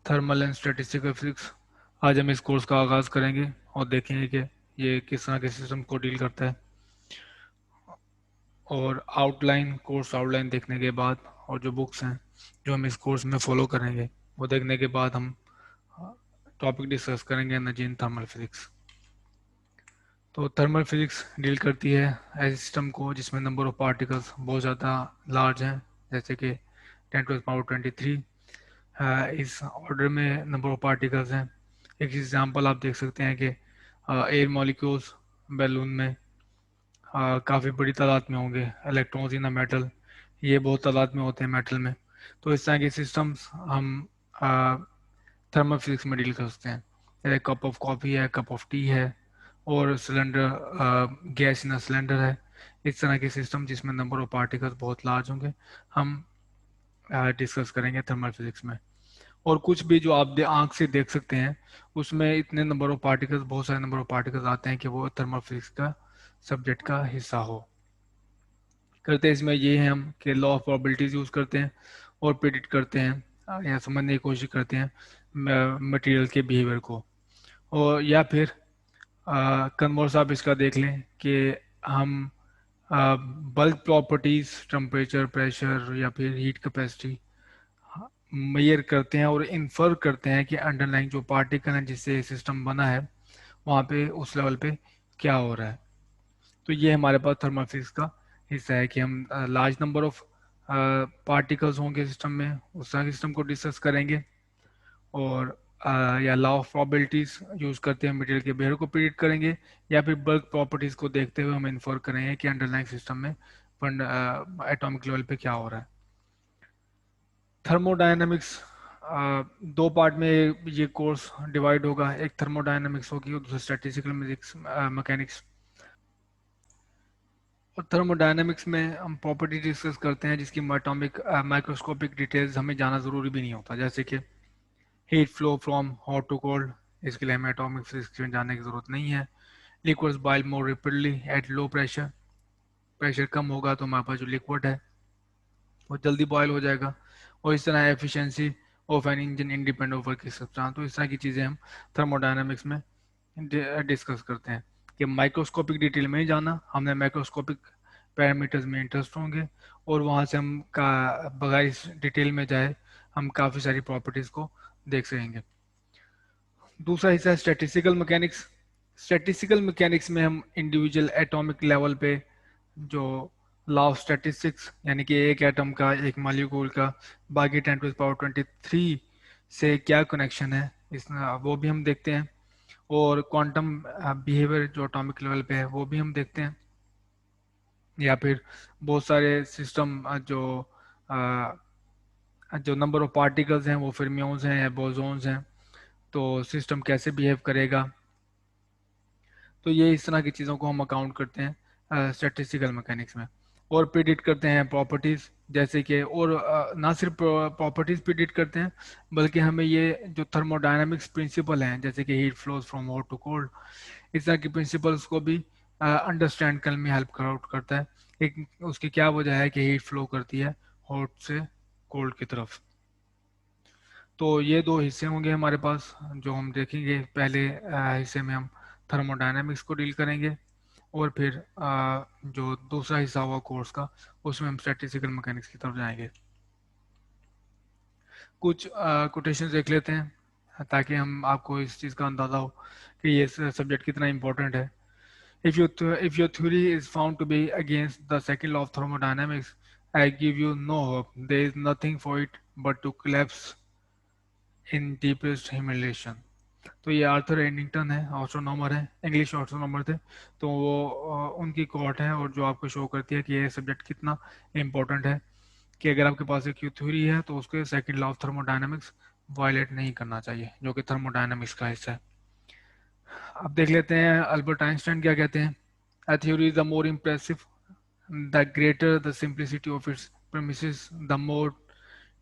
Thermal and statistical physics. आज हम इस कोर्स का आगाज़ करेंगे और देखेंगे कि ये किस तरह के सिस्टम को डील करता है। और कोर्स आउटलाइन देखने के बाद और जो बुक्स हैं जो हम इस कोर्स में फॉलो करेंगे वो देखने के बाद हम टॉपिक डिस्कस करेंगे एनर्जी इन थर्मल फिजिक्स। तो थर्मल फिजिक्स डील करती है ऐसे सिस्टम को जिसमें नंबर ऑफ पार्टिकल्स बहुत ज़्यादा लार्ज हैं, जैसे कि 10⁻23 इस ऑर्डर में नंबर ऑफ पार्टिकल्स हैं। एक एग्जांपल आप देख सकते हैं कि एयर मॉलिक्यूल्स बैलून में काफ़ी बड़ी तादाद में होंगे, इलेक्ट्रॉन्स इन अ मेटल ये बहुत तादाद में होते हैं मेटल में। तो इस तरह के सिस्टम्स हम थर्मल फिजिक्स में डील कर सकते हैं। जैसे कप ऑफ कॉफ़ी है, कप ऑफ टी है, और cylinder, gas in a cylinder है। इस तरह के सिस्टम जिसमें नंबर ऑफ पार्टिकल्स बहुत लार्ज होंगे हम डिस्कस करेंगे थर्मल फिजिक्स में। और कुछ भी जो आप आंख से देख सकते हैं उसमें इतने नंबर ऑफ पार्टिकल्स, बहुत सारे नंबर ऑफ पार्टिकल्स आते हैं कि वो थर्मल फिजिक्स का सब्जेक्ट का हिस्सा हो। करते हैं इसमें ये है हम कि लॉ ऑफ प्रोबेबिलिटीज यूज करते हैं और प्रिडिक्ट करते हैं या समझने की कोशिश करते हैं मटेरियल के बिहेवियर को। और या फिर कन्वर्स आप इसका देख लें कि हम बल्क प्रॉपर्टीज, टेम्परेचर, प्रेशर या फिर हीट कैपेसिटी मेजर करते हैं और इन्फर करते हैं कि अंडरलाइंग जो पार्टिकल है जिससे सिस्टम बना है वहाँ पे उस लेवल पे क्या हो रहा है। तो ये हमारे पास थर्मल फिजिक्स का हिस्सा है कि हम लार्ज नंबर ऑफ पार्टिकल्स होंगे सिस्टम में, उस तरह सिस्टम को डिस्कस करेंगे। और या लॉ ऑफ प्रोबेबिलिटीज यूज करते हैं मटेरियल के बिहेवियर को प्रिडिक्ट करेंगे, या फिर बल्क प्रॉपर्टीज को देखते हुए हम इन्फर करेंगे कि अंडरलाइंग सिस्टम में एटॉमिक लेवल पे क्या हो रहा है। थर्मोडायनामिक्स, दो पार्ट में ये कोर्स डिवाइड होगा, एक थर्मोडायनामिक्स होगी और दूसरा स्टैटिस्टिकल मैकेनिक्स। और थर्मोडायनामिक्स में हम प्रॉपर्टी डिस्कस करते हैं जिसकी एटॉमिक माइक्रोस्कोपिक डिटेल्स हमें जाना ज़रूरी भी नहीं होता, जैसे कि heat flow from hot to cold, इसके लिए हमें एटॉमिक फिजिक्स में जाने की ज़रूरत नहीं है। Liquids boil more rapidly at low pressure, pressure कम होगा तो हमारे पास जो लिक्विड है वो जल्दी बॉयल हो जाएगा। और इस तरह efficiency of an engine independent of working substance, तो इस तरह की चीज़ें हम थर्मोडायनामिक्स में डिस्कस करते हैं कि माइक्रोस्कोपिक डिटेल में ही जाना, हमने माइक्रोस्कोपिक पैरामीटर्स में इंटरेस्ट होंगे और वहाँ से हम का बगैर इस डिटेल में जाए हम काफ़ी सारी प्रॉपर्टीज़ को देख सकेंगे। दूसरा हिस्सा है स्टैटिस्टिकल मैकेनिक्स। स्टैटिस्टिकल मैकेनिक्स में हम इंडिविजुअल एटॉमिक लेवल पे जो लॉ ऑफ स्टैटिस्टिक्स, यानी कि एक एटम का, एक मॉलिक्यूल का बाकी 10⁻23 से क्या कनेक्शन है, इस वो भी हम देखते हैं। और क्वांटम बिहेवियर जो एटॉमिक लेवल पे है वो भी हम देखते हैं। या फिर बहुत सारे सिस्टम जो नंबर ऑफ पार्टिकल्स हैं वो फर्मियोन्स हैं या बोसोन्स हैं, तो सिस्टम कैसे बिहेव करेगा। तो ये इस तरह की चीज़ों को हम अकाउंट करते हैं स्टैटिस्टिकल मैकेनिक्स में। और प्रिडिक्ट करते हैं प्रॉपर्टीज़, जैसे कि और ना सिर्फ प्रॉपर्टीज़ प्रिडिक्ट करते हैं बल्कि हमें ये जो थर्मोडायनामिक्स प्रिंसिपल हैं, जैसे कि heat flows from hot to cold, इस तरह की प्रिंसिपल्स को भी अंडरस्टैंड करने में हेल्प करता है। एक उसकी क्या वजह है कि हीट फ्लो करती है हॉट से कोल्ड की तरफ। तो ये दो हिस्से होंगे हमारे पास जो हम देखेंगे। पहले हिस्से में हम थर्मोडायनामिक्स को डील करेंगे और फिर जो दूसरा हिस्सा होगा कोर्स का उसमें हम स्टैटिस्टिकल मैकेनिक्स की तरफ जाएंगे। कुछ कोटेशंस देख लेते हैं ताकि हम आपको इस चीज़ का अंदाज़ा हो कि ये सब्जेक्ट कितना इंपॉर्टेंट है। If your theory is found to be against the second law of thermodynamics, I give you no hope. There is nothing for it but to collapse in deepest humiliation. तो ये Arthur Eddington है, astronomer है, English astronomer थे। तो वो उनकी coat है और जो आपको शो करती है कि ये सब्जेक्ट कितना इम्पोर्टेंट है, कि अगर आपके पास एक थ्योरी है तो उसके second law of thermodynamics violate नहीं करना चाहिए, जो कि थर्मोडायनामिक्स का हिस्सा है। अब देख लेते हैं अल्बर्ट आइंस्टाइन क्या कहते हैं। A theory is the more impressive the greater the simplicity of its premises, the more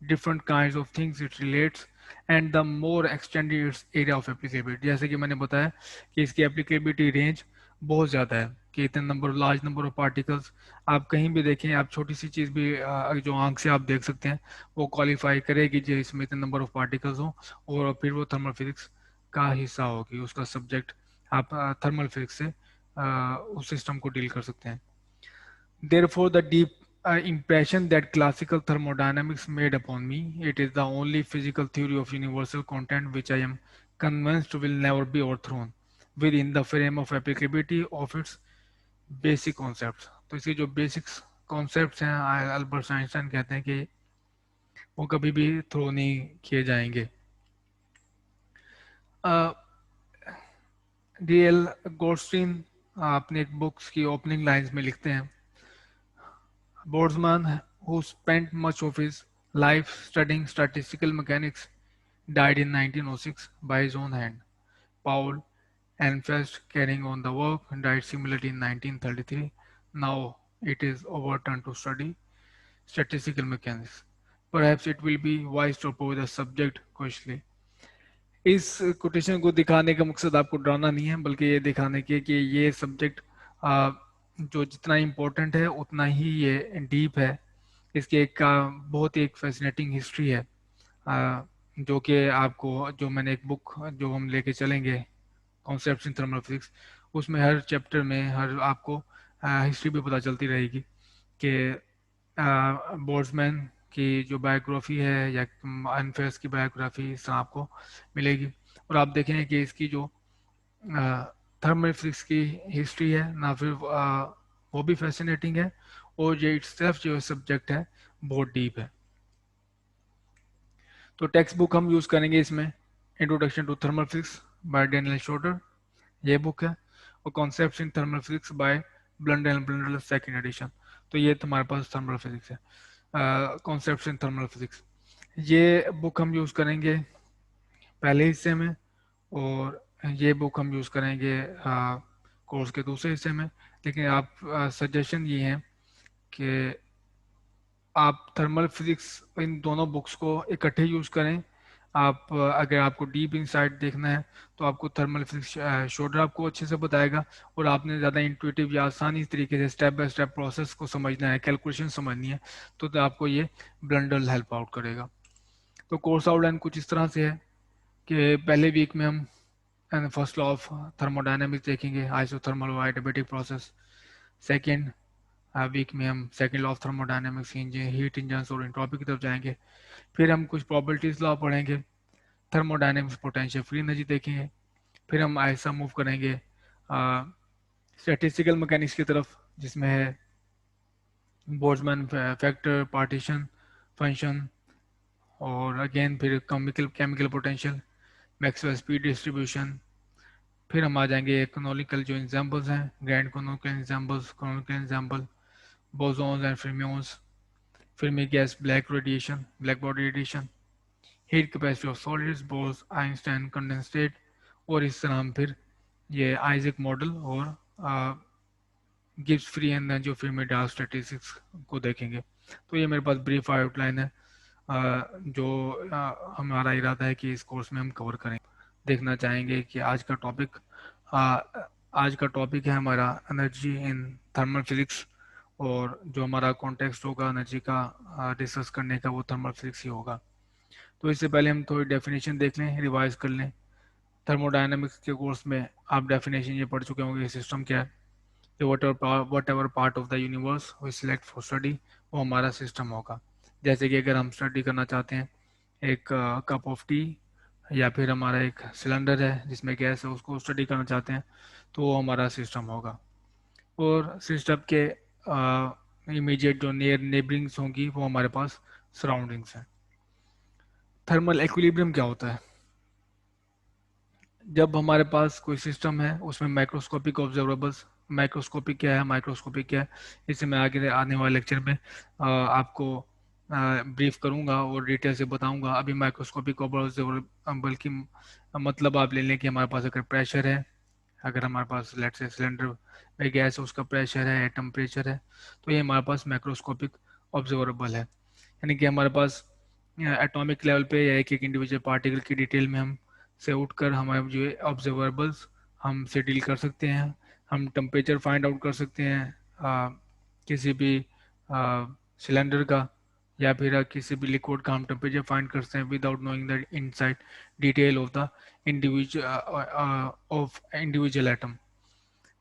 different kinds of things it relates, and the more extended its area of applicability। जैसे कि मैंने बताया कि इसकी applicability range बहुत ज़्यादा है कि इतने number large number of particles आप कहीं भी देखें, आप छोटी सी चीज़ भी जो आंख से आप देख सकते हैं वो क्वालिफाई करेगी जो इसमें इतने नंबर ऑफ पार्टिकल्स हो, और फिर वो थर्मल फिजिक्स का हिस्सा होगी, उसका सब्जेक्ट। आप थर्मल फिजिक्स से उस सिस्टम को डील कर सकते हैं। Therefore, the deep impression that classical thermodynamics made upon me, it is the only physical theory of universal content which I am convinced will never be overthrown within the frame of applicability of its basic concepts. तो इसके जो basics concepts हैं Albert Einstein कहते हैं कि वो कभी भी थ्रो नहीं किए जाएंगे। डीएल गोल्डस्टीन अपने एक बुक्स की ओपनिंग लाइंस में लिखते हैं, Boltzmann, who spent much of his life studying statistical mechanics, died in 1906 by his own hand. Paul Ehrenfest, carrying on the work, died similarly in 1933. Now it is our turn to study statistical mechanics. Perhaps it will be wise to approach the subject cautiously. इस quotation को दिखाने का मकसद आपको डराना नहीं है, बल्कि ये दिखाने के कि ये सब्जेक्ट जो जितना इम्पोर्टेंट है उतना ही ये डीप है। इसकी एक बहुत ही एक फैसिनेटिंग हिस्ट्री है, जो कि आपको, जो मैंने एक बुक जो हम लेके चलेंगे कॉन्सेप्ट्स इन थर्मल फिजिक्स, उसमें हर चैप्टर में हर आपको हिस्ट्री भी पता चलती रहेगी कि बोल्ट्जमैन की जो बायोग्राफी है या अनफेस की बायोग्राफी इस तरह आपको मिलेगी। और आप देखेंगे कि इसकी जो थर्मल फिजिक्स की हिस्ट्री है ना, फिर वो भी फैसिनेटिंग है, और ये इट्सेल्फ जो सब्जेक्ट है बहुत डीप है। तो टेक्स्ट बुक हम यूज़ करेंगे इसमें introduction to thermal physics by Daniel Schroeder, ये बुक है, और concepts in thermal physics by Blundell and Blundell second edition. तो ये तुम्हारे पास थर्मल फिजिक्स है, कॉन्सेप्ट्स इन थर्मल फिजिक्स, ये बुक हम यूज़ करेंगे पहले हिस्से में, और ये बुक हम यूज़ करेंगे कोर्स के दूसरे हिस्से में। लेकिन आप सजेशन ये है कि आप थर्मल फिजिक्स इन दोनों बुक्स को इकट्ठे यूज़ करें। आप अगर आपको डीप इनसाइट देखना है तो आपको थर्मल फिजिक्स शोल्डर आपको अच्छे से बताएगा, और आपने ज़्यादा इंट्यूटिव या आसानी तरीके से स्टेप बाय स्टेप प्रोसेस को समझना है, कैलकुलेशन समझनी है, तो आपको ये ब्लंडल हेल्प आउट करेगा। तो कोर्स आउटलाइन कुछ इस तरह से है कि पहले वीक में हम फर्स्ट लॉ ऑफ थर्मोडायनेमिक्स देखेंगे, आइसोथर्मल और एडियाबैटिक प्रोसेस। सेकेंड वीक में हम second law of thermodynamics heat engine और एंट्रोपी की तरफ जाएंगे। फिर हम कुछ प्रॉपर्टीज लॉ पढ़ेंगे, थर्मोडायनेमिक्स पोटेंशियल फ्री एनर्जी देखेंगे। फिर हम ऐसा मूव करेंगे स्टैटिस्टिकल मैकेनिक्स की तरफ, जिसमें है बोल्ट्जमैन फैक्टर, पार्टीशन, फंक्शन, और अगेन फिर chemical potential, Maxwell speed distribution. फिर हम आ जाएंगे कैनोनिकल जो एग्जांपल्स हैं, grand canonical examples, canonical example, bosons and fermions, Fermi gas, black radiation, black body radiation, heat capacity of solids, Bose Einstein condensate, और इस तरह हम फिर ये आइजैक मॉडल और गिब्स फ्री एंड जो फर्मी डार्क स्टैटिस्टिक्स को देखेंगे। तो ये मेरे पास ब्रीफ आउटलाइन है जो हमारा इरादा है कि इस कोर्स में हम कवर करें। देखना चाहेंगे कि आज का टॉपिक है हमारा एनर्जी इन थर्मल फिजिक्स, और जो हमारा कॉन्टेक्स्ट होगा एनर्जी का डिस्कस करने का वो थर्मल फिजिक्स ही होगा। तो इससे पहले हम थोड़ी डेफिनेशन देख लें, रिवाइज कर लें। थर्मोडायनेमिक्स के कोर्स में आप डेफिनेशन ये पढ़ चुके होंगे, सिस्टम क्या है, जो whatever part of the universe we select for study वो हमारा सिस्टम होगा। जैसे कि अगर हम स्टडी करना चाहते हैं एक कप ऑफ टी, या फिर हमारा एक सिलेंडर है जिसमें गैस है उसको स्टडी करना चाहते हैं, तो वो हमारा सिस्टम होगा। और सिस्टम के इमीडिएट जो नियर नेबरिंग्स होंगी वो हमारे पास सराउंडिंग्स हैं। थर्मल इक्विलिब्रियम क्या होता है? जब हमारे पास कोई सिस्टम है उसमें माइक्रोस्कोपिक ऑब्जर्वेबल्स, माइक्रोस्कोपिक क्या है, माइक्रोस्कोपिक क्या है, इसे मैं आगे आने वाले लेक्चर में आपको ब्रीफ करूंगा और डिटेल से बताऊंगा। अभी माइक्रोस्कोपिक ऑब्जर्वेबल की मतलब आप ले लें कि हमारे पास अगर प्रेशर है, अगर हमारे पास लेट से सिलेंडर में गैस है, उसका प्रेशर है, टेम्परेचर है, तो ये हमारे पास माइक्रोस्कोपिक ऑब्जर्वेबल है। यानी कि हमारे पास एटॉमिक लेवल पे या एक एक इंडिविजुअल पार्टिकल की डिटेल में हम से उठकर हमारे जो ऑब्जर्वेबल्स हम से डील कर सकते हैं, हम टेम्परेचर फाइंड आउट कर सकते हैं किसी भी सिलेंडर का, या फिर किसी भी लिक्विड का हम टेम्परेचर फाइंड करते हैं without knowing the inside detail of the individual atom.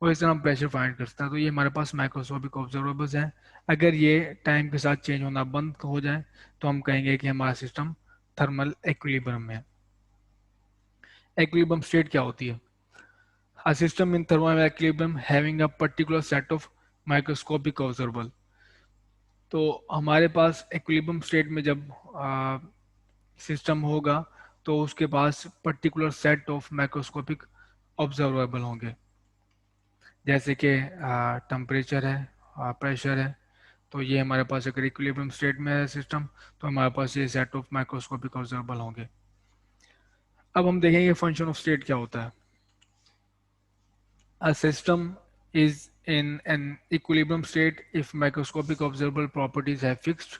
और इस तरह हम प्रेशर फाइंड करते हैं। तो ये हमारे पास माइक्रोस्कोपिक ऑब्जर्वेबल्स हैं। अगर ये टाइम के साथ चेंज होना बंद हो जाए तो हम कहेंगे कि हमारा सिस्टम थर्मल एक्विलिब्रियम में है। एक्विलिब्रियम स्टेट क्या होती है? A system in thermal equilibrium having a particular set of microscopic observable। तो हमारे पास इक्विलिब्रियम स्टेट में जब सिस्टम होगा तो उसके पास particular set of microscopic observable होंगे, जैसे कि टेम्परेचर है, प्रेशर है। तो ये हमारे पास अगर इक्विलिब्रियम स्टेट में है सिस्टम तो हमारे पास ये सेट ऑफ माइक्रोस्कोपिक ऑब्जर्वेबल होंगे। अब हम देखेंगे फंक्शन ऑफ स्टेट क्या होता है। A system is in an equilibrium state if microscopic observable properties have fixed,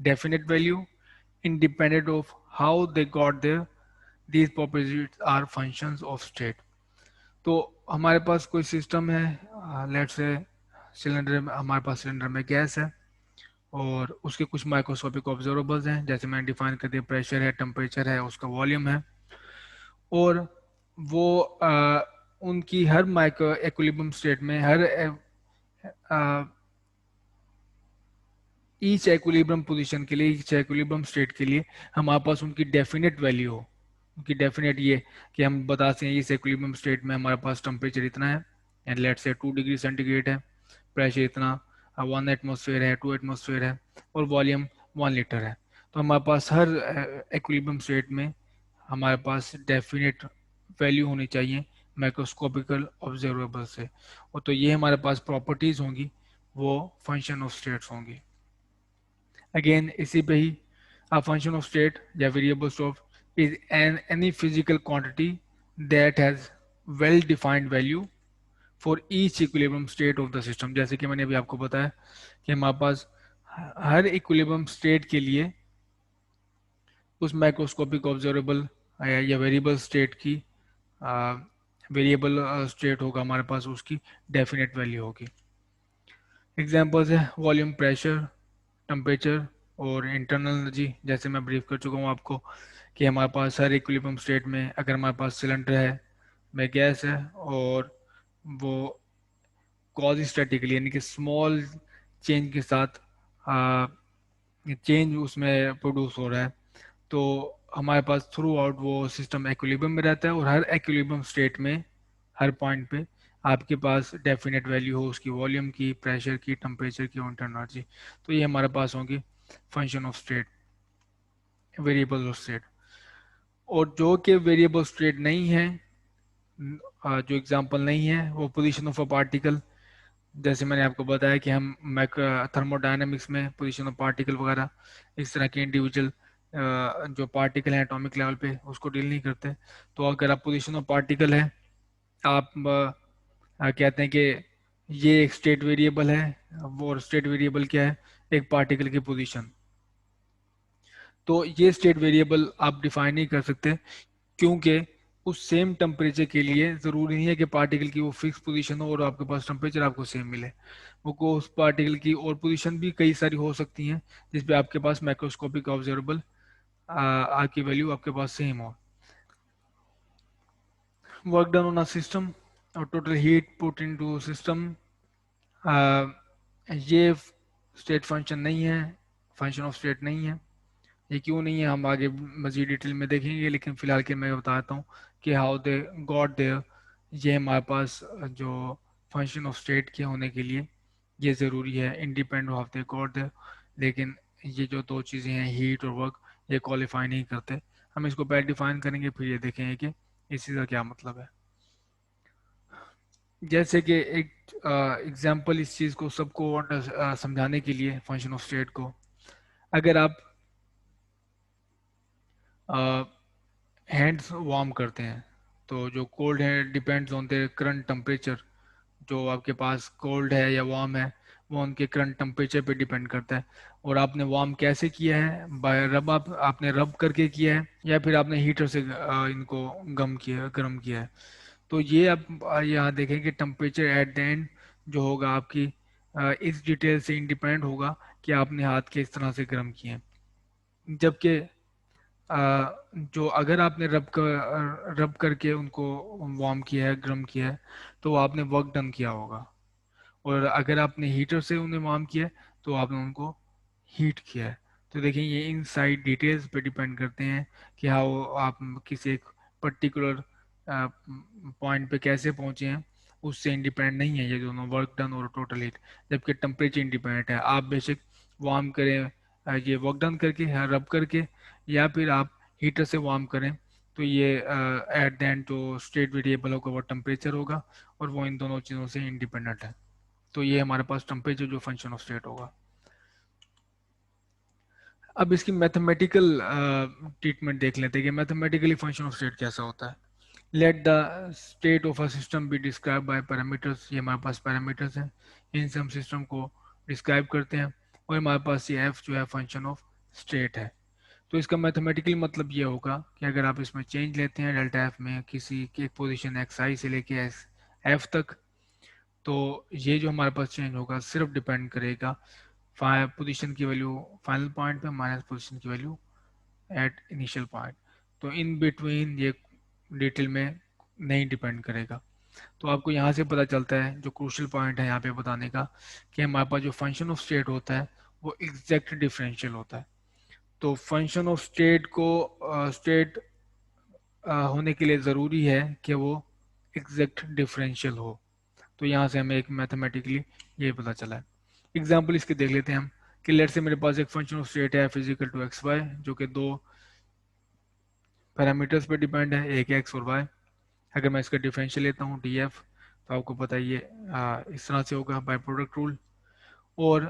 definite value, independent of how they got there. These properties are functions of state। तो हमारे पास कोई सिस्टम है, let's say cylinder में, हमारे पास cylinder में gas है और उसके कुछ माइक्रोस्कोपिक ऑब्जर्वेबल्स हैं, जैसे मैंने डिफाइन कर दिया, प्रेशर है, टेम्परेचर है, उसका वॉल्यूम है। और वो उनकी हर माइक्रो इक्विलिब्रियम स्टेट में हर ईच इक्विलिब्रियम पोजीशन के लिए, ईच इक्विलिब्रियम स्टेट के लिए हमारे पास उनकी डेफिनेट वैल्यू हो। उनकी डेफिनेट ये कि हम बता सकें इस इक्विलिब्रियम स्टेट में हमारे पास टेम्परेचर इतना है and let's say 2 degree centigrade है, प्रेशर इतना, 1 एटमॉस्फेयर है, 2 एटमॉस्फेयर है, और वॉल्यूम 1 लीटर है। तो हमारे पास हर इक्विलिब्रियम स्टेट में हमारे पास डेफिनेट वैल्यू होनी चाहिए माइक्रोस्कोपिकल ऑब्जर्वेबल से। और तो ये हमारे पास प्रॉपर्टीज होंगी, वो फंक्शन ऑफ स्टेट्स होंगी। अगेन इसी पे ही, a function of state या variables of is any physical quantity that has well defined value for each equilibrium state of the system। जैसे कि मैंने अभी आपको बताया कि हमारे पास हर इक्विलिब्रियम स्टेट के लिए उस माइक्रोस्कोपिक ऑब्जर्वेबल या वेरिएबल स्टेट की वेरिएबल स्टेट होगा हमारे पास, उसकी डेफिनेट वैल्यू होगी। एग्जांपल्स है वॉल्यूम, प्रेशर, टेम्परेचर और इंटरनल एनर्जी। जैसे मैं ब्रीफ कर चुका हूँ आपको कि हमारे पास हर इक्विलिब्रियम स्टेट में अगर हमारे पास सिलेंडर है में गैस है और वो कॉज स्टैटिकली यानी कि स्मॉल चेंज के साथ चेंज उसमें प्रोड्यूस हो रहा है, तो हमारे पास थ्रू आउट वो सिस्टम एक्विलिब्रियम में रहता है और हर एक्विलिब्रियम स्टेट में हर पॉइंट पे आपके पास डेफिनेट वैल्यू हो उसकी वॉल्यूम की, प्रेशर की, टेम्परेचर की और इंटरनल एनर्जी। तो ये हमारे पास होंगी function of state, variable of state. और जो कि वेरिएबल स्टेट नहीं है, जो एग्जांपल नहीं है, वो पोजीशन ऑफ अ पार्टिकल। जैसे मैंने आपको बताया कि हम थर्मोडायनेमिक्स में पोजीशन ऑफ पार्टिकल वगैरह इस तरह के इंडिविजुअल जो पार्टिकल हैं एटॉमिक लेवल पे उसको डील नहीं करते। तो अगर आप पोजीशन ऑफ पार्टिकल है, आप कहते हैं कि ये एक स्टेट वेरिएबल है, वो स्टेट वेरिएबल क्या है, एक पार्टिकल की पोजीशन। तो ये स्टेट वेरिएबल आप डिफाइन नहीं कर सकते, क्योंकि उस सेम टेम्परेचर के लिए ज़रूरी नहीं है कि पार्टिकल की वो फिक्स पोजीशन हो और आपके पास टेम्परेचर आपको सेम मिले। वो को उस पार्टिकल की और पोजीशन भी कई सारी हो सकती हैं जिस पे आपके पास माइक्रोस्कोपिक ऑब्जर्वेबल आपकी वैल्यू आपके पास सेम हो। Work done on a system और total heat put into system, ये स्टेट फंक्शन नहीं है, फंक्शन ऑफ स्टेट नहीं है। ये क्यों नहीं है हम आगे मजीद डिटेल में देखेंगे, लेकिन फिलहाल के मैं बताता हूँ कि हाउ दे गॉट देयर। ये हमारे पास जो फंक्शन ऑफ स्टेट के होने के लिए ये ज़रूरी है independent of they got there, लेकिन ये जो दो चीज़ें हैं हीट और वर्क, ये क्वालिफाई नहीं करते। हम इसको पहले डिफाइन करेंगे फिर ये देखेंगे कि इस चीज़ का क्या मतलब है। जैसे कि एक एग्जांपल इस चीज़ को सबको समझाने के लिए फंक्शन ऑफ स्टेट को, अगर आप हैंड्स वार्म करते हैं तो जो कोल्ड है depends on the current temperature. जो आपके पास कोल्ड है या वार्म है वो उनके करंट टेम्परेचर पे डिपेंड करता है। और आपने वार्म कैसे किया है, बाय रब, आपने रब करके किया है या फिर आपने हीटर से इनको गर्म किया है। तो तो ये आप यहाँ देखें कि टेम्परेचर एट द एंड जो होगा आपकी इस डिटेल से इंडिपेंडेंट होगा कि आपने हाथ के इस तरह से गर्म किए हैं। जबकि जो अगर आपने रब करके उनको वार्म किया है, गर्म किया है, तो वो आपने वर्क डन किया होगा। और अगर आपने हीटर से उन्हें वार्म किया है, तो आपने उनको हीट किया है। तो देखिए ये इन साइड डिटेल्स पे डिपेंड करते हैं कि हाँ वो आप किसी एक पर्टिकुलर पॉइंट पे कैसे पहुंचे हैं, उससे इंडिपेंडेंट नहीं है ये दोनों, वर्क डन और टोटल हीट। जबकि टेम्परेचर इंडिपेंडेंट है, आप बेशक वार्म करें ये वर्क डन करके, रब करके, या फिर आप हीटर से वार्म करें, तो ये एट द एंड जो स्टेट वेरिएबल होगा वो टेम्परेचर होगा, और वो इन दोनों चीज़ों से इंडिपेंडेंट है। तो ये हमारे पास टेम्परेचर जो फंक्शन ऑफ स्टेट होगा। अब इसकी मैथमेटिकल ट्रीटमेंट देख लेते हैं कि मैथमेटिकली फंक्शन ऑफ स्टेट कैसा होता है। Let the state of a system be describe by parameters, ये हमारे पास पैरामीटर्स हैं, इनसे हम सिस्टम को डिस्क्राइब करते हैं। और हमारे पास ये एफ जो है फंक्शन ऑफ स्टेट है। तो इसका मैथमेटिकली मतलब ये होगा कि अगर आप इसमें चेंज लेते हैं डेल्टा एफ में किसी की एक पोजीशन एक्स आई से लेके एस एफ तक, तो ये जो हमारे पास चेंज होगा सिर्फ डिपेंड करेगा पोजीशन की वैल्यू फाइनल पॉइंट पे माइनस पोजीशन की वैल्यू एट इनिशियल पॉइंट। तो इन बिटवीन ये डिटेल में नहीं डिपेंड करेगा। तो आपको यहाँ से पता चलता है जो क्रूशियल पॉइंट है यहाँ पे बताने का, कि हमारे पास जो फंक्शन ऑफ स्टेट होता है वो एग्जैक्ट डिफरेंशियल होता है। तो फंक्शन ऑफ स्टेट को स्टेट होने के लिए ज़रूरी है कि वो एग्जैक्ट डिफरेंशियल हो। तो यहाँ से हमें एक मैथमेटिकली ये पता चला है। एग्जाम्पल इसके देख लेते हैं हम, कि लेट से मेरे पास एक फंक्शन ऑफ स्टेट है फिजिकल टू एक्स वाई, जो कि दो पैरामीटर्स पे डिपेंड है, एक एक्स और वाई। अगर मैं इसका डिफरेंशियल लेता हूँ डी एफ, तो आपको पता है ये इस तरह से होगा बाय प्रोडक्ट रूल। और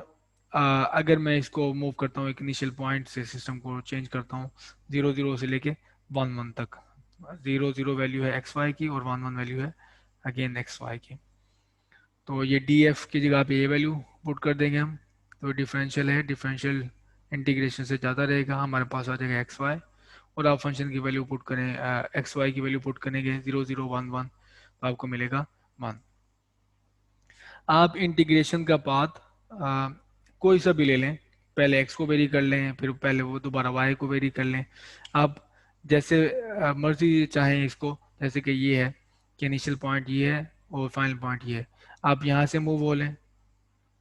अगर मैं इसको मूव करता हूँ एक इनिशियल पॉइंट से, सिस्टम को चेंज करता हूँ 0 0 से लेके 1 1 तक, 0 0 वैल्यू है एक्स वाई की और 1 1 वैल्यू है अगेन एक्स वाई की। तो ये डी एफ की जगह पे ये वैल्यू पुट कर देंगे हम। तो डिफरेंशियल है, डिफरेंशियल इंटीग्रेशन से ज़्यादा रहेगा, हमारे पास आ जाएगा एक्स वाई। और आप फंक्शन की वैल्यू पुट करें, एक्स वाई की वैल्यू पुट करेंगे 0 0 1 1, तो आपको मिलेगा 1। आप इंटीग्रेशन का पाथ कोई सा भी ले लें, पहले एक्स को वेरी कर लें, फिर पहले वो दोबारा वाई को वेरी कर लें। आप जैसे मर्जी चाहें इसको, जैसे कि ये है कि इनिशियल पॉइंट ये है और फाइनल पॉइंट ये है, आप यहाँ से मूव हो लें,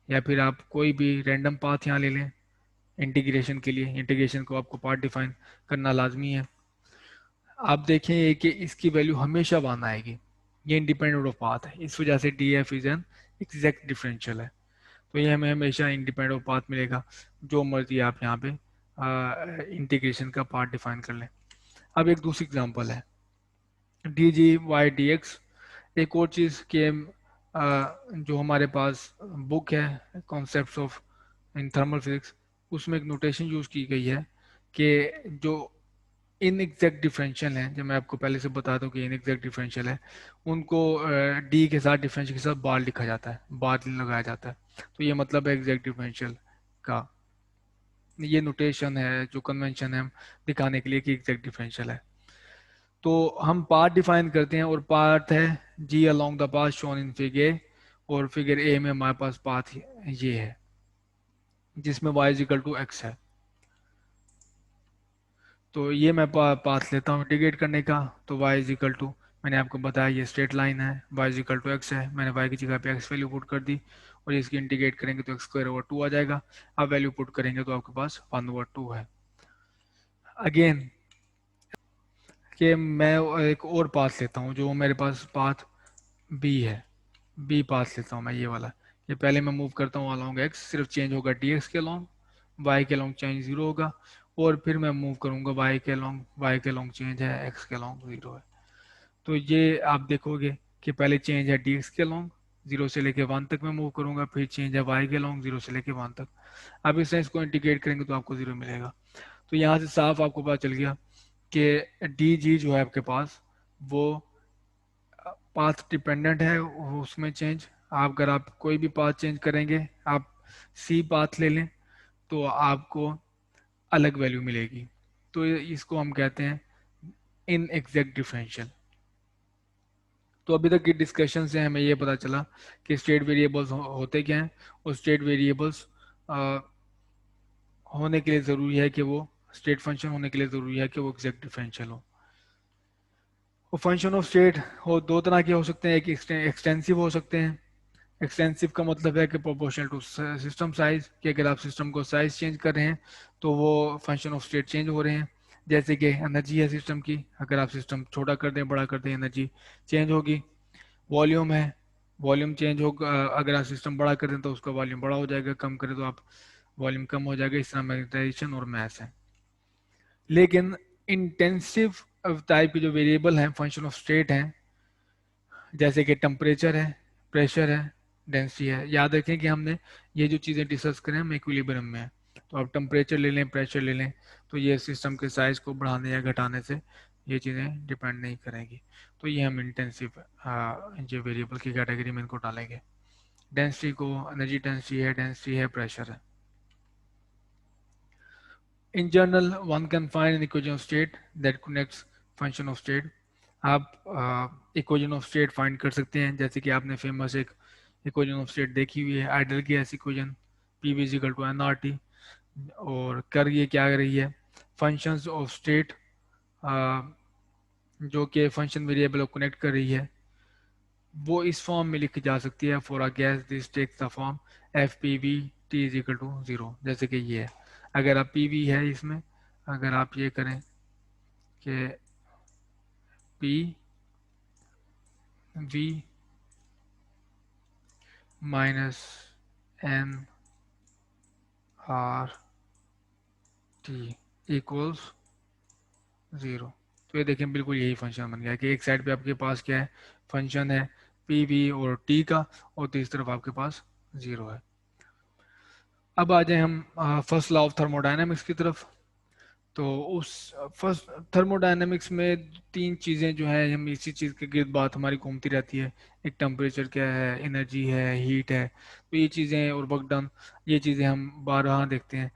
या फिर आप कोई भी रैंडम पाथ यहाँ ले लें इंटीग्रेशन के लिए। इंटीग्रेशन को आपको पार्ट डिफाइन करना लाजमी है। आप देखें कि इसकी वैल्यू हमेशा वन आएगी, ये इंडिपेंडेंट ऑफ पाथ है, इस वजह से D F is an exact differential है। तो ये हमें हमेशा इंडिपेंडेंट ऑफ पाथ मिलेगा, जो मर्जी आप यहाँ पे इंटीग्रेशन का पार्ट डिफाइन कर लें। अब एक दूसरी एग्जांपल है D G Y D X. एक और चीज़ के जो हमारे पास बुक है concepts of in thermal physics, उसमें एक नोटेशन यूज़ की गई है कि जो इन एग्जैक्ट डिफरेंशियल हैं, जो मैं आपको पहले से बता दूं कि इन एग्जैक्ट डिफरेंशियल है, उनको डी के साथ डिफरेंशियल के साथ बार लिखा जाता है, बार लगाया जाता है। तो ये मतलब है एग्जैक्ट डिफरेंशियल का, ये नोटेशन है जो कन्वेंशन है हम दिखाने के लिए कि एग्जैक्ट डिफरेंशियल है। तो हम पाथ डिफाइन करते हैं, और पाथ है जी along the path shown in figure, और फिगर ए में हमारे पास पाथ ये है जिसमें y is equal to X है। तो ये मैं पाथ लेता हूँ इंटीग्रेट करने का, तो y इज इक्वल टू, मैंने आपको बताया ये स्ट्रेट लाइन है, y is equal to X है, मैंने y की जगह पे x वैल्यू पुट कर दी, और इसकी इंटीग्रेट करेंगे तो एक्स स्क्वायर ओवर 2 आ जाएगा। अब वैल्यू पुट करेंगे तो आपके पास 1/2 है। अगेन कि मैं एक और पाथ लेता हूँ, जो मेरे पास पाथ बी है, बी पाथ लेता हूँ मैं ये वाला। ये पहले मैं मूव करता हूँ अलॉन्ग एक्स, सिर्फ चेंज होगा डी एक्स के अलॉन्ग, वाई के अलॉन्ग चेंज जीरो होगा, और फिर मैं मूव करूँगा वाई के अलॉन्ग, वाई के अलॉन्ग चेंज है, एक्स के अलॉन्ग जीरो है। तो ये आप देखोगे कि पहले चेंज है डी एक्स के अलॉन्ग, जीरो से लेके वन तक मैं मूव करूंगा, फिर चेंज है वाई के अलॉन्ग जीरो से लेके वन तक। अब इससे इसको इंटीग्रेट करेंगे तो आपको जीरो मिलेगा। तो यहाँ से साफ आपको पता चल गया कि डी जी जो है आपके पास वो पाथ डिपेंडेंट है, उसमें चेंज, आप अगर आप कोई भी पाथ चेंज करेंगे, आप सी पाथ ले लें, तो आपको अलग वैल्यू मिलेगी। तो इसको हम कहते हैं इन एग्जैक्ट डिफरेंशियल। तो अभी तक की डिस्कशन से हमें ये पता चला कि स्टेट वेरिएबल्स होते क्या हैं, और स्टेट वेरिएबल्स होने के लिए ज़रूरी है कि वो स्टेट फंक्शन होने के लिए ज़रूरी है कि वो एग्जैक्ट डिफरेंशियल हो। वो फंक्शन ऑफ स्टेट हो दो तरह के हो सकते हैं, एक एक्सटेंसिव हो सकते हैं। एक्सटेंसिव का मतलब है कि प्रोपोर्शनल टू सिस्टम साइज, कि अगर आप सिस्टम को साइज चेंज कर रहे हैं तो वो फंक्शन ऑफ स्टेट चेंज हो रहे हैं। जैसे कि एनर्जी है सिस्टम की, अगर आप सिस्टम छोटा कर दें बड़ा कर दें एनर्जी चेंज होगी। वॉल्यूम है, वॉल्यूम चेंज होगा, अगर आप सिस्टम बड़ा कर दें तो उसका वॉल्यूम बड़ा हो जाएगा, कम करें तो आप वॉल्यूम कम हो जाएगा। इस तरह मैग्नेटाइजेशन और मैस है। लेकिन इंटेंसिव टाइप के जो वेरिएबल हैं फंक्शन ऑफ स्टेट हैं, जैसे कि टेम्परेचर है, प्रेशर है, डेंसिटी है। याद रखें कि हमने ये जो चीज़ें डिस्कस करें हम इक्विलिब्रियम में है। तो आप टेम्परेचर ले लें, प्रेशर ले लें, तो ये सिस्टम के साइज को बढ़ाने या घटाने से ये चीज़ें डिपेंड नहीं करेंगी। तो ये हम इंटेंसिव जो वेरिएबल की कैटेगरी में इनको डालेंगे। डेंसिटी को एनर्जी डेंसिटी है, प्रेशर है। In general, one can find an equation of state that connects function of state. आप इक्वेशन ऑफ स्टेट फाइंड कर सकते हैं, जैसे कि आपने फेमस एक इक्वेशन ऑफ स्टेट देखी हुई है, आइडल की ऐसी equation, P V equal to N R T. और कर ये क्या कर रही है, फंक्शंस ऑफ स्टेट जो कि फंक्शन वेरिएबल को कनेक्ट कर रही है, वो इस फॉर्म में लिखी जा सकती है। For a gas this takes the form F P V T is equal to zero. जैसे कि ये है, अगर आप पी वी है इसमें, अगर आप ये करें कि P V minus N R T equals zero, तो ये देखें बिल्कुल यही फंक्शन बन गया कि एक साइड पे आपके पास क्या है, फंक्शन है पी वी और टी का, और तीसरी तरफ आपके पास ज़ीरो है। अब आ जाए हम फर्स्ट लॉ ऑफ थर्मोडायनेमिक्स की तरफ। तो उस फर्स्ट थर्मोडायनेमिक्स में तीन चीज़ें जो है, हम इसी चीज़ के गिर्द बात हमारी घूमती रहती है। एक टेम्परेचर क्या है, एनर्जी है, हीट है, तो ये चीज़ें और वर्क डन, ये चीज़ें हम बारहा देखते हैं।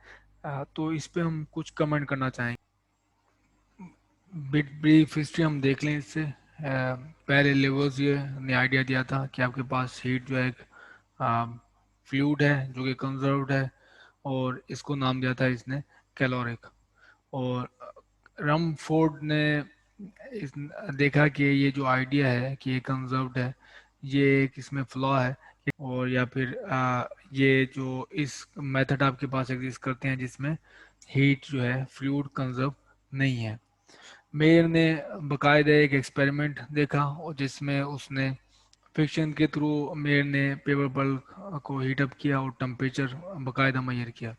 तो इस पे हम कुछ कमेंट करना चाहेंगे। बिट ब्रीफ हिस्ट्री हम देख लें इससे। पहले लेवल्स ये ने आइडिया दिया था कि आपके पास हीट जो है एक फ्लूइड है जो कि कंजर्व्ड है, और इसको नाम दिया था इसने कैलोरिक। और रमफोर्ड ने इस, देखा कि ये जो आइडिया है कि ये कंजर्व्ड है, ये एक इसमें फ्लॉ है। और या फिर ये जो इस मेथड आपके पास एग्जिस्ट करते हैं जिसमें हीट जो है फ्लूइड कंजर्व नहीं है। मेयर ने बकायदा एक एक्सपेरिमेंट देखा और जिसमें उसने फिक्शन के थ्रू मेयर ने पेपर बल्ब को हीट अप किया और टेम्परेचर बकायदा मेजर किया।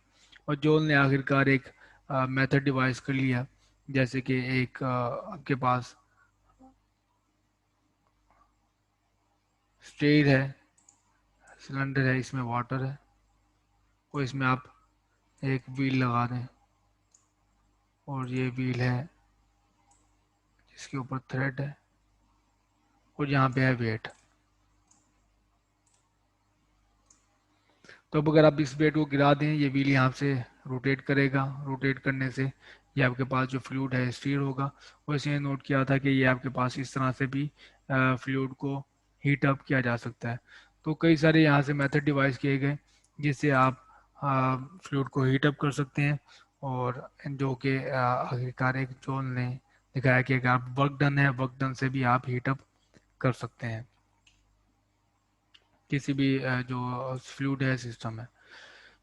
और जोल ने आखिरकार एक मेथड डिवाइस कर लिया, जैसे कि एक आपके पास स्टेयर है, सिलेंडर है, इसमें वाटर है, और इसमें आप एक व्हील लगा दें, और ये व्हील है जिसके ऊपर थ्रेड है, और यहाँ पे है वेट। तो अब अगर आप इस वेट को गिरा दें, ये व्हील यहाँ से रोटेट करेगा, रोटेट करने से ये आपके पास जो फ्लूइड है स्टीर होगा। वैसे नोट किया था कि ये आपके पास इस तरह से भी फ्लूइड को हीट अप किया जा सकता है। तो कई सारे यहाँ से मेथड डिवाइस किए गए जिससे आप फ्लूइड को हीट अप कर सकते हैं। और जो कि आखिरकार एक जोन ने दिखाया कि अगर आप वर्क डन है, वर्क डन से भी आप हीट अप कर सकते हैं किसी भी जो फ्लूइड है, सिस्टम है।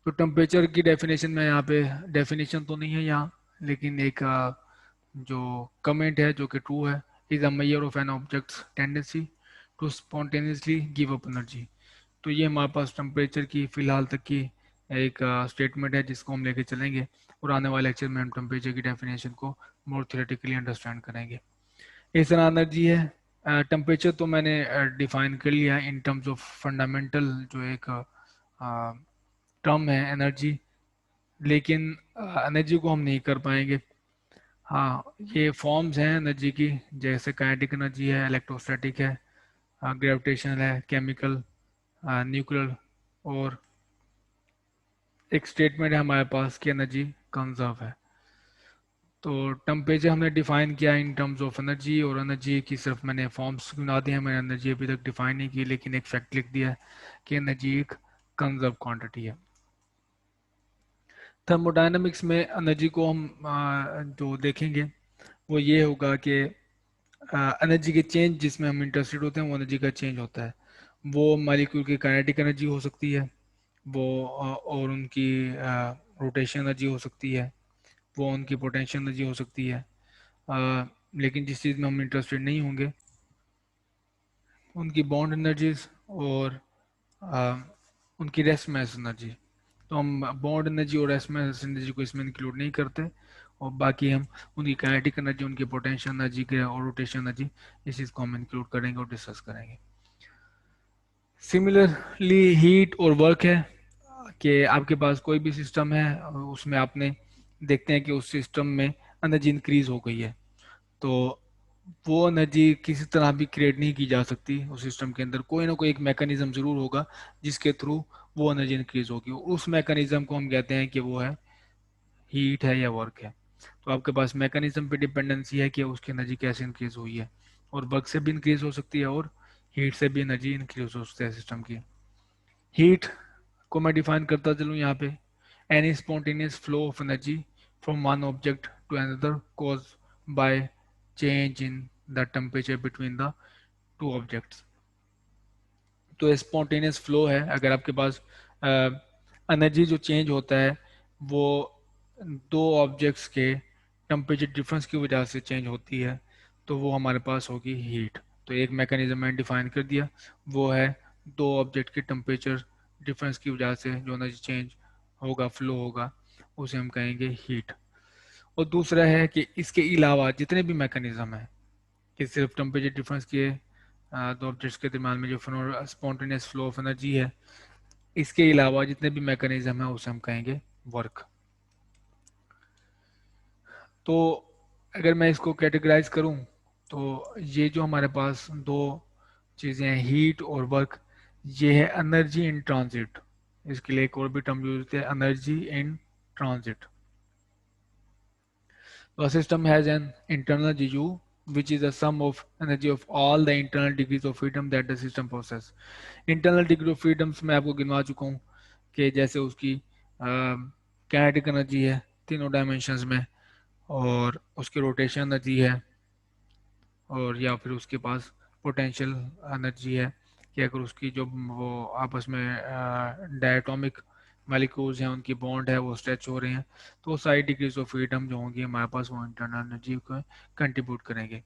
तो टेम्परेचर की डेफिनेशन में यहाँ पे डेफिनेशन तो नहीं है यहाँ, लेकिन एक जो कमेंट है जो कि ट्रू है, is a measure of an object's tendency to spontaneously give up energy. तो ये हमारे पास टेम्परेचर की फिलहाल तक की एक स्टेटमेंट है जिसको हम लेके चलेंगे, और आने वाले लेक्चर में हम टेम्परेचर की डेफिनेशन को मोर थियोरेटिकली अंडरस्टैंड करेंगे। इस तरह एनर्जी है, टेम्परेचर तो मैंने डिफाइन कर लिया इन टर्म्स ऑफ फंडामेंटल जो एक टर्म है एनर्जी, लेकिन एनर्जी को हम नहीं कर पाएंगे। हाँ, ये फॉर्म्स हैं एनर्जी की, जैसे काइनेटिक एनर्जी है, इलेक्ट्रोस्टैटिक है, ग्रेविटेशनल है, केमिकल, न्यूक्लियर, और एक स्टेटमेंट है हमारे पास कि एनर्जी कंजर्व है। तो टेम्परेचर हमने डिफाइन किया इन टर्म्स ऑफ एनर्जी, और एनर्जी की सिर्फ मैंने फॉर्म्स गिना दी हैं, मैंने एनर्जी अभी तक डिफाइन नहीं की, लेकिन एक फैक्ट लिख दिया है कि एनर्जी एक कंजर्व क्वांटिटी है। थर्मोडायनामिक्स में एनर्जी को हम जो देखेंगे वो ये होगा कि एनर्जी के चेंज जिसमें हम इंटरेस्टेड होते हैं वो एनर्जी का चेंज होता है। वो मालिक्यूल की काइनेटिक एनर्जी हो सकती है, वो और उनकी रोटेशन एनर्जी हो सकती है, वो उनकी पोटेंशियल एनर्जी हो सकती है। लेकिन जिस चीज़ में हम इंटरेस्टेड नहीं होंगे उनकी बॉन्ड एनर्जीज और आ, उनकी रेस्ट मास एनर्जी। तो हम बॉन्ड एनर्जी और रेस्ट मास एनर्जी को इसमें इंक्लूड नहीं करते, और बाकी हम उनकी काइनेटिक एनर्जी, उनकी पोटेंशियल एनर्जी के और रोटेशन एनर्जी, इस चीज़ को हम इंक्लूड करेंगे और डिस्कस करेंगे। सिमिलरली हीट और वर्क है कि आपके पास कोई भी सिस्टम है और उसमें आपने देखते हैं कि उस सिस्टम में एनर्जी इंक्रीज हो गई है, तो वो एनर्जी किसी तरह भी क्रिएट नहीं की जा सकती। उस सिस्टम के अंदर कोई ना कोई एक मैकेनिज्म जरूर होगा जिसके थ्रू वो एनर्जी इंक्रीज होगी, उस मैकेनिज्म को हम कहते हैं कि वो है हीट है या वर्क है। तो आपके पास मैकेनिज्म पे डिपेंडेंसी है कि उसकी एनर्जी कैसे इंक्रीज हुई है, और वर्क से भी इंक्रीज हो सकती है और हीट से भी एनर्जी इंक्रीज हो सकती है सिस्टम की। हीट को मैं डिफाइन करता चलूँ यहाँ पे, any spontaneous flow of energy from one object to another cause by change in the temperature between the two objects. तो स्पॉन्टेनियस फ्लो है, अगर आपके पास एनर्जी जो चेंज होता है वो दो ऑब्जेक्ट्स के टेम्परेचर डिफरेंस की वजह से चेंज होती है, तो वो हमारे पास होगी हीट। तो एक मैकेनिज्म मैंने डिफाइन कर दिया, वो है दो ऑब्जेक्ट के टेम्परेचर डिफरेंस की वजह से जो एनर्जी चेंज होगा, फ्लो होगा, उसे हम कहेंगे हीट। और दूसरा है कि इसके अलावा जितने भी मैकेनिज्म हैं कि सिर्फ टेम्परेचर डिफरेंस के दो ऑब्जेक्ट्स के दरम्यान में जो स्पॉन्टेनियस फ्लो ऑफ एनर्जी है, इसके अलावा जितने भी मैकेनिज्म है उसे हम कहेंगे वर्क। तो अगर मैं इसको कैटेगराइज करूं तो ये जो हमारे पास दो चीज़ें हैं हीट और वर्क, ये है एनर्जी इन ट्रांजिट। इसके लिए एक और भी टर्म यूज होती है, energy in transit. A system has an internal GU which is the sum of energy of all the internal degrees of freedom that the system possesses. Internal degree of freedoms मैं आपको गिनवा चुका हूँ कि जैसे उसकी kinetic energy है तीनों dimensions में, और उसकी रोटेशन एनर्जी है, और या फिर उसके पास पोटेंशियल एनर्जी है कि अगर उसकी जो वो आपस में डायटोमिक मालिक्यूल्स हैं उनकी बॉन्ड है वो स्ट्रेच हो रहे हैं, तो वो सारी डिग्रीज ऑफ फ्रीडम जो होंगी हमारे पास वो इंटरनल एनर्जी को कंट्रीब्यूट करेंगे।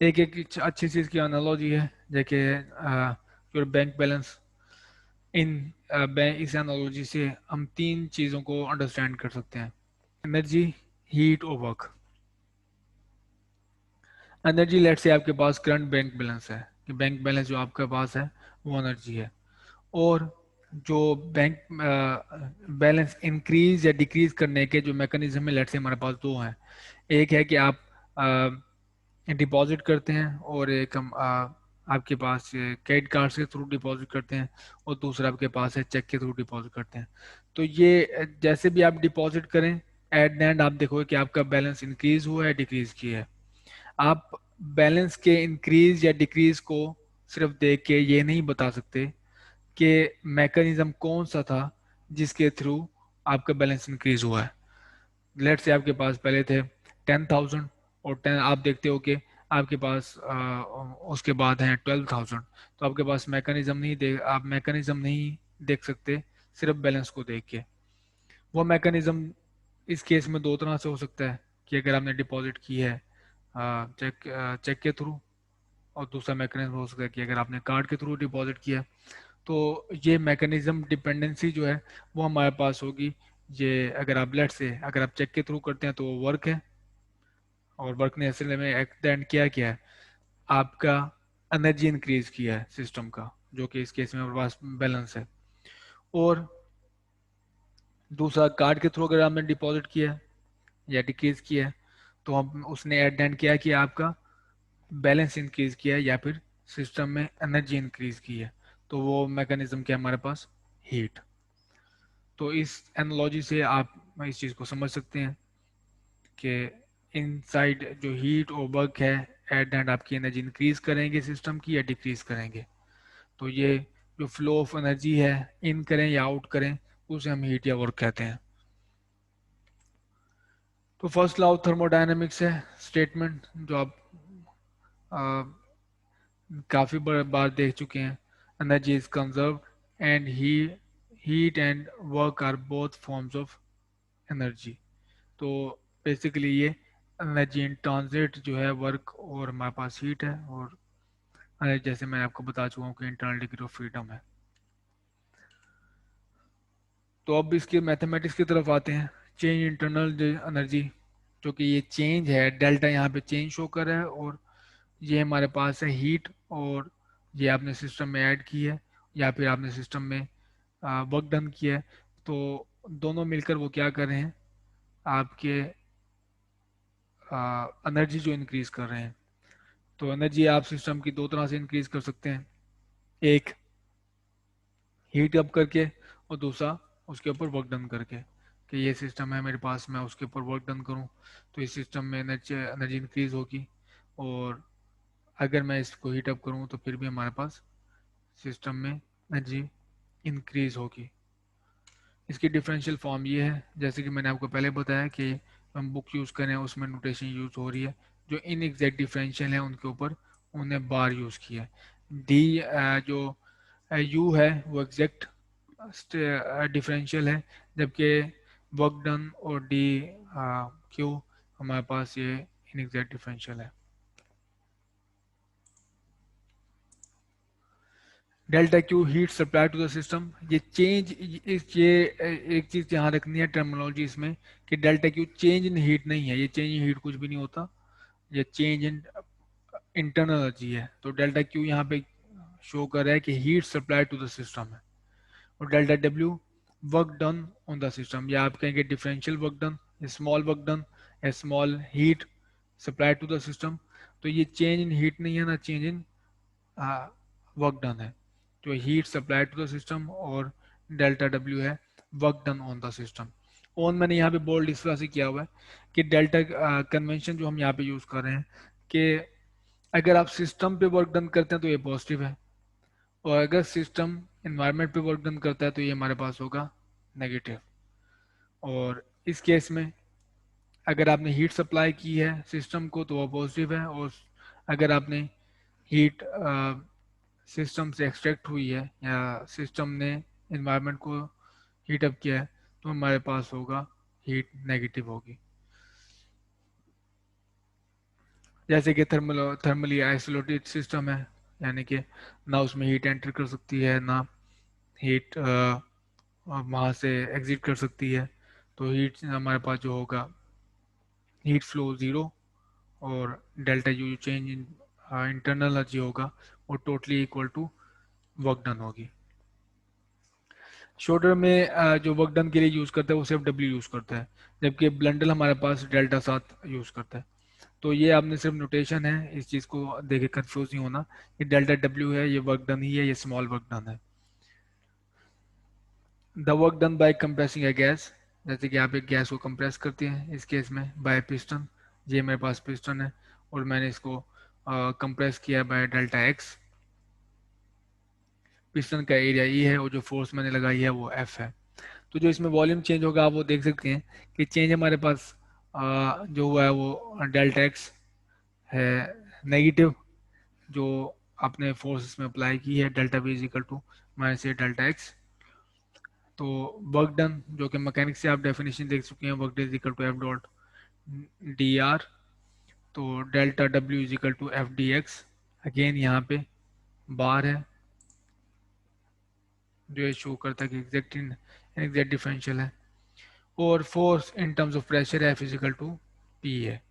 एक अच्छी चीज़ की एनालॉजी है जैसे योर बैंक बैलेंस। इन इस एनालॉजी से हम तीन चीज़ों को अंडरस्टैंड कर सकते हैं, एनर्जी, हीट और वर्क। एनर्जी लेट से आपके पास करंट बैंक बैलेंस है कि बैंक बैलेंस जो आपके पास है वो एनर्जी है, और जो बैंक बैलेंस इंक्रीज या डिक्रीज करने के जो मैकेनिज्म है लेट से हमारे पास दो हैं। एक है कि आप डिपॉजिट करते हैं, और एक हम आपके पास क्रेडिट कार्ड के थ्रू डिपॉजिट करते हैं, और दूसरा आपके पास है चेक के थ्रू डिपॉजिट करते हैं। तो ये जैसे भी आप डिपॉजिट करें एट द एंड आप देखोगे कि आपका बैलेंस इंक्रीज हुआ है डिक्रीज किया है। आप बैलेंस के इंक्रीज या डिक्रीज को सिर्फ देख के ये नहीं बता सकते कि मैकेनिज्म कौन सा था जिसके थ्रू आपका बैलेंस इंक्रीज हुआ है। लेट से आपके पास पहले थे 10,000, और 10 आप देखते हो कि आपके पास उसके बाद हैं 12,000, तो आपके पास मैकेनिज्म नहीं देख आप मैकेनिज्म नहीं देख सकते सिर्फ बैलेंस को देख के। वो मैकेनिज्म इस केस में दो तरह से हो सकता है कि अगर आपने डिपॉजिट की है चेक के थ्रू, और दूसरा मैकेनिज्म हो सकता है कि अगर आपने कार्ड के थ्रू डिपॉजिट किया। तो ये मैकेनिज्म डिपेंडेंसी जो है वो हमारे पास होगी। ये अगर आप लेट से अगर आप चेक के थ्रू करते हैं तो वो वर्क है, और वर्क ने असल में एक्सटेंड किया है आपका एनर्जी इंक्रीज किया है सिस्टम का, जो कि इस केस में हमारे पास बैलेंस है। और दूसरा कार्ड के थ्रू अगर आपने डिपॉजिट किया है या डिक्रीज किया है तो हम उसने एड किया कि आपका बैलेंस इंक्रीज किया है या फिर सिस्टम में एनर्जी इंक्रीज की है, तो वो मैकेनिज्म क्या है हमारे पास, हीट। तो इस एनालॉजी से आप इस चीज़ को समझ सकते हैं कि इनसाइड जो हीट और वर्क है एट दैट आपकी एनर्जी इंक्रीज करेंगे सिस्टम की या डिक्रीज करेंगे। तो ये जो फ्लो ऑफ एनर्जी है, इन करें या आउट करें, उसे हम हीट या वर्क कहते हैं। तो फर्स्ट लॉ ऑफ थर्मोडायनेमिक्स है स्टेटमेंट जो आप आ, काफी बार देख चुके हैं। Energy is conserved and he heat and work are both forms of energy. तो बेसिकली ये एनर्जी इन ट्रांजिट जो है वर्क और हमारे पास हीट है, और जैसे मैं आपको बता चुका हूँ कि इंटरनल डिग्री ऑफ फ्रीडम है। तो अब इसके मैथमेटिक्स की तरफ आते हैं। चेंज इंटरनल एनर्जी, जो कि ये चेंज है डेल्टा यहाँ पे चेंज शो कर रहा है, और ये हमारे पास है हीट, और ये आपने सिस्टम में ऐड की है या फिर आपने सिस्टम में वर्क डन किया है। तो दोनों मिलकर वो क्या कर रहे हैं, आपके एनर्जी जो इंक्रीज कर रहे हैं। तो एनर्जी आप सिस्टम की दो तरह से इंक्रीज कर सकते हैं, एक हीट अप करके और दूसरा उसके ऊपर वर्क डन करके। कि ये सिस्टम है मेरे पास, मैं उसके ऊपर वर्क डन करूं तो इस सिस्टम में एनर्जी एनर्जी इंक्रीज होगी, और अगर मैं इसको हीट अप करूं तो फिर भी हमारे पास सिस्टम में एनर्जी इंक्रीज होगी। इसकी डिफरेंशियल फॉर्म ये है, जैसे कि मैंने आपको पहले बताया कि हम बुक यूज़ करें उसमें नोटेशन यूज़ हो रही है, जो इन एग्जैक्ट डिफरेंशियल है उनके ऊपर उन्हें बार यूज़ किया है। डी जो यू है वो एग्जैक्ट डिफरेंशियल है, जबकि वर्क डन और डी क्यू हमारे पास ये इन एग्जैक्ट डिफरेंशियल है। Delta Q heat supply to the system, ये चेंज, ये एक चीज यहाँ रखनी है टर्मिनोलॉजी इसमें, कि delta Q change in heat नहीं है, ये चेंज इन हीट कुछ भी नहीं होता, ये चेंज इन इंटरनल एनर्जी है। तो डेल्टा क्यू यहाँ पे शो कर रहा है कि heat supply to the system है, और delta W work done on the system, या आप कहेंगे differential work done, small work done, या small heat supply to the system. तो ये चेंज इन हीट नहीं है ना चेंज इन वर्क डन है। जो heat supply to the system, और डेल्टा डब्ल्यू है work done on the system. On मैंने यहाँ पे बोल्ड इस तरह से किया हुआ है कि डेल्टा कन्वेंशन जो हम यहाँ पे यूज कर रहे हैं, कि अगर आप सिस्टम पे वर्क डन करते हैं तो ये पॉजिटिव है, और अगर सिस्टम इन्वायरमेंट पे वर्क डन करता है तो ये हमारे पास होगा नेगेटिव। और इस केस में अगर आपने हीट सप्लाई की है सिस्टम को तो वो पॉजिटिव है, और अगर आपने हीट सिस्टम से एक्सट्रैक्ट हुई है या सिस्टम ने इन्वायरमेंट को हीट अप किया है तो हमारे पास होगा हीट नेगेटिव होगी। जैसे कि थर्मली आइसोलेटेड सिस्टम है, यानी कि ना उसमें हीट एंटर कर सकती है ना हीट वहाँ से एग्जिट कर सकती है। तो हीट हमारे पास जो होगा हीट फ्लो ज़ीरो, और delta U change in internal energy होगा वो totally equal to work done होगी। शोल्डर में जो वर्क डन के लिए यूज़ करता है वो सिर्फ डब्ल्यू यूज़ करता है, जबकि ब्लंडल हमारे पास डेल्टा साथ यूज़ करता है। तो ये आपने सिर्फ नोटेशन है, इस चीज़ को देखे कंफ्यूज नहीं होना, ये डेल्टा डब्ल्यू है, ये वर्क डन ही है, ये स्मॉल वर्क डन है। The work done by compressing A gas, जैसे कि आप एक गैस को कंप्रेस करते हैं, इस केस में बाय पिस्टन, ये मेरे पास पिस्टन है और मैंने इसको कंप्रेस किया बाय डेल्टा एक्स। पिस्टन का एरिया ई है और जो फोर्स मैंने लगाई है वो एफ है। तो जो इसमें वॉल्यूम चेंज होगा आप वो देख सकते हैं कि चेंज हमारे पास जो हुआ है वो डेल्टा एक्स है नेगेटिव, जो आपने फोर्स इसमें अप्लाई की है delta V is equal to minus A delta X. तो वर्क डन जो कि मैकेनिक्स से आप डेफिनेशन देख चुके हैं, work done is equal to F dot D R. तो delta W is equal to F D X, again यहाँ पे बार है जो ये शो करता है कि एग्जैक्ट डिफरेंशियल है, और force in terms of pressure है फिजिकल टू पी है।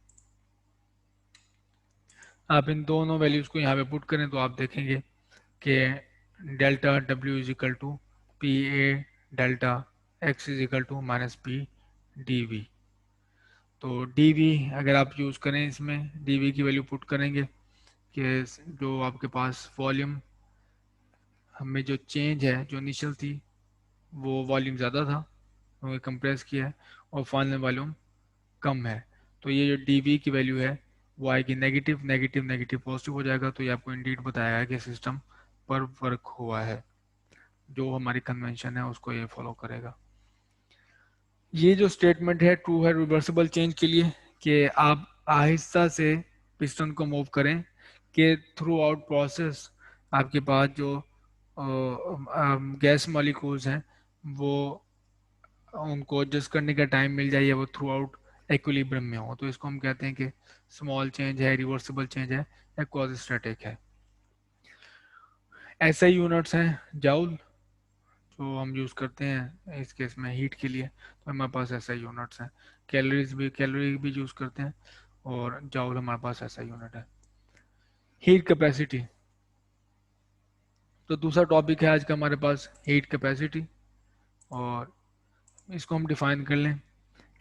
आप इन दोनों वैल्यूज को यहाँ पे पुट करें तो आप देखेंगे कि delta W is equal to P A delta X is equal to minus P D V. तो डी वी अगर आप यूज़ करें इसमें डी वी की वैल्यू पुट करेंगे कि जो आपके पास वॉल्यूम हमें जो चेंज है जो इनिशियल थी वो वॉल्यूम ज़्यादा था क्योंकि कंप्रेस किया है, और फाइनल वॉल्यूम कम है। तो ये जो डी वी की वैल्यू है वो आएगी नेगेटिव, नेगेटिव नेगेटिव पॉजिटिव हो जाएगा। तो ये आपको इंडीड बताएगा कि सिस्टम पर वर्क हुआ है, जो हमारी कन्वेंशन है उसको ये फॉलो करेगा। ये जो स्टेटमेंट है ट्रू है रिवर्सिबल चेंज के लिए, कि आप आहिस्ता से पिस्टन को मूव करें, कि थ्रू आउट प्रोसेस आपके पास जो गैस मॉलिक्यूल्स हैं वो उनको एडजस्ट करने का टाइम मिल जाए, वो थ्रू आउट एक्विलिब्रियम में हो। तो इसको हम कहते हैं कि स्मॉल चेंज है, रिवर्सिबल चेंज है या क्वाज़िस्टैटिक है। ऐसे यूनिट्स हैं जाउल, जो हम यूज़ करते हैं इस केस में हीट के लिए, तो हमारे पास ऐसा यूनिट्स हैं। कैलोरी भी यूज़ करते हैं, और जाउल हमारे पास ऐसा यूनिट है। हीट कैपेसिटी, तो दूसरा टॉपिक है आज का हमारे पास हीट कैपेसिटी, और इसको हम डिफाइन कर लें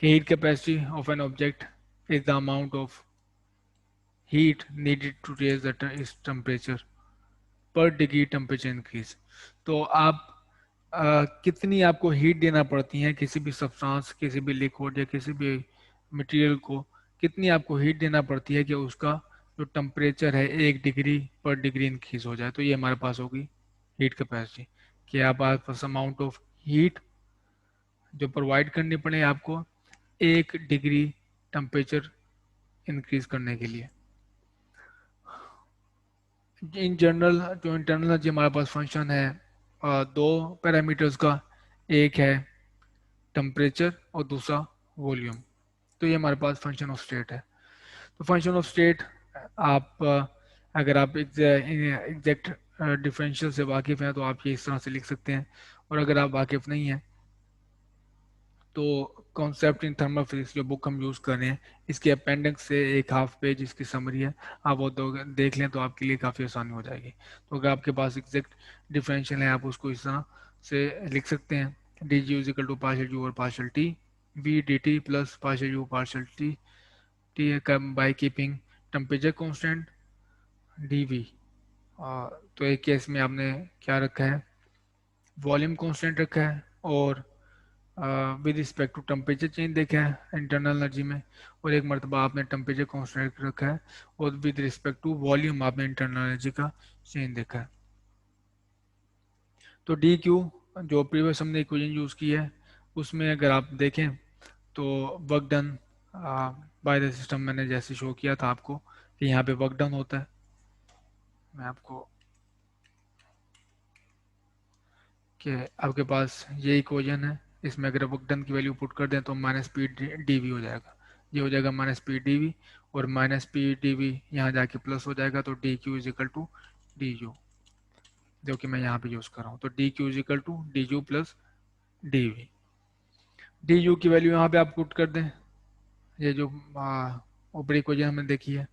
कि heat capacity of an object is the amount of heat needed to raise the temperature per degree temperature increase. तो आप कितनी आपको हीट देना पड़ती है किसी भी सब्सटेंस, किसी भी लिक्विड या किसी भी मटेरियल को, कितनी आपको हीट देना पड़ती है कि उसका जो टेम्परेचर है 1 डिग्री पर डिग्री इंक्रीज हो जाए। तो ये हमारे पास होगी हीट कैपेसिटी, कि आप पास अमाउंट ऑफ हीट जो प्रोवाइड करनी पड़े आपको 1 डिग्री टेम्परेचर इंक्रीज करने के लिए। इन जनरल जो इंटरनल एनर्जी हमारे पास फंक्शन है दो पैरामीटर्स का, एक है टेम्परेचर और दूसरा वॉल्यूम। तो ये हमारे पास फंक्शन ऑफ स्टेट है। तो फंक्शन ऑफ स्टेट आप अगर आप एग्जैक्ट डिफरेंशियल से वाकिफ़ हैं तो आप ये इस तरह से लिख सकते हैं, और अगर आप वाकिफ़ नहीं हैं तो कॉन्सेप्ट इन थर्मल फिजिक्स जो बुक हम यूज़ कर रहे हैं, इसके अपेंडिक्स से एक हाफ पेज इसकी समरी है, आप वो देख लें तो आपके लिए काफ़ी आसानी हो जाएगी। तो अगर आपके पास एग्जैक्ट डिफरेंशियल है आप उसको इस तरह से लिख सकते हैं, D G is equal to partial U और partial T V D T plus partial U partial T T by keeping temperature constant D V. तो एक केस में आपने क्या रखा है, वॉल्यूम कॉन्स्टेंट रखा है, और with respect to temperature change देखा है इंटरनल एनर्जी में, और एक मरतबा आपने टेम्परेचर कॉन्स्टेंट रखा है, और विद रिस्पेक्ट टू वॉल्यूम आपने इंटरनल एनर्जी का चेंज देखा है। तो डी क्यू जो प्रीवियस हमने इक्वेशन यूज़ की है उसमें अगर आप देखें तो work done by the system मैंने जैसे शो किया था आपको कि यहाँ पे वर्क डन होता है। मैं आपको कि आपके पास ये इक्वेशन है, इसमें अगर वर्क डन की वैल्यू पुट कर दें तो माइनस पी डी वी हो जाएगा, ये हो जाएगा माइनस पी डी वी, और माइनस पी डी वी यहाँ जाके प्लस हो जाएगा, तो D Q is equal to D U, जो कि मैं यहाँ पे यूज़ कर रहा हूँ। तो D Q is equal to D U plus D V. D U की वैल्यू यहाँ पे आप पुट कर दें, ये जो ऊपरी इक्वेशन हमने देखी है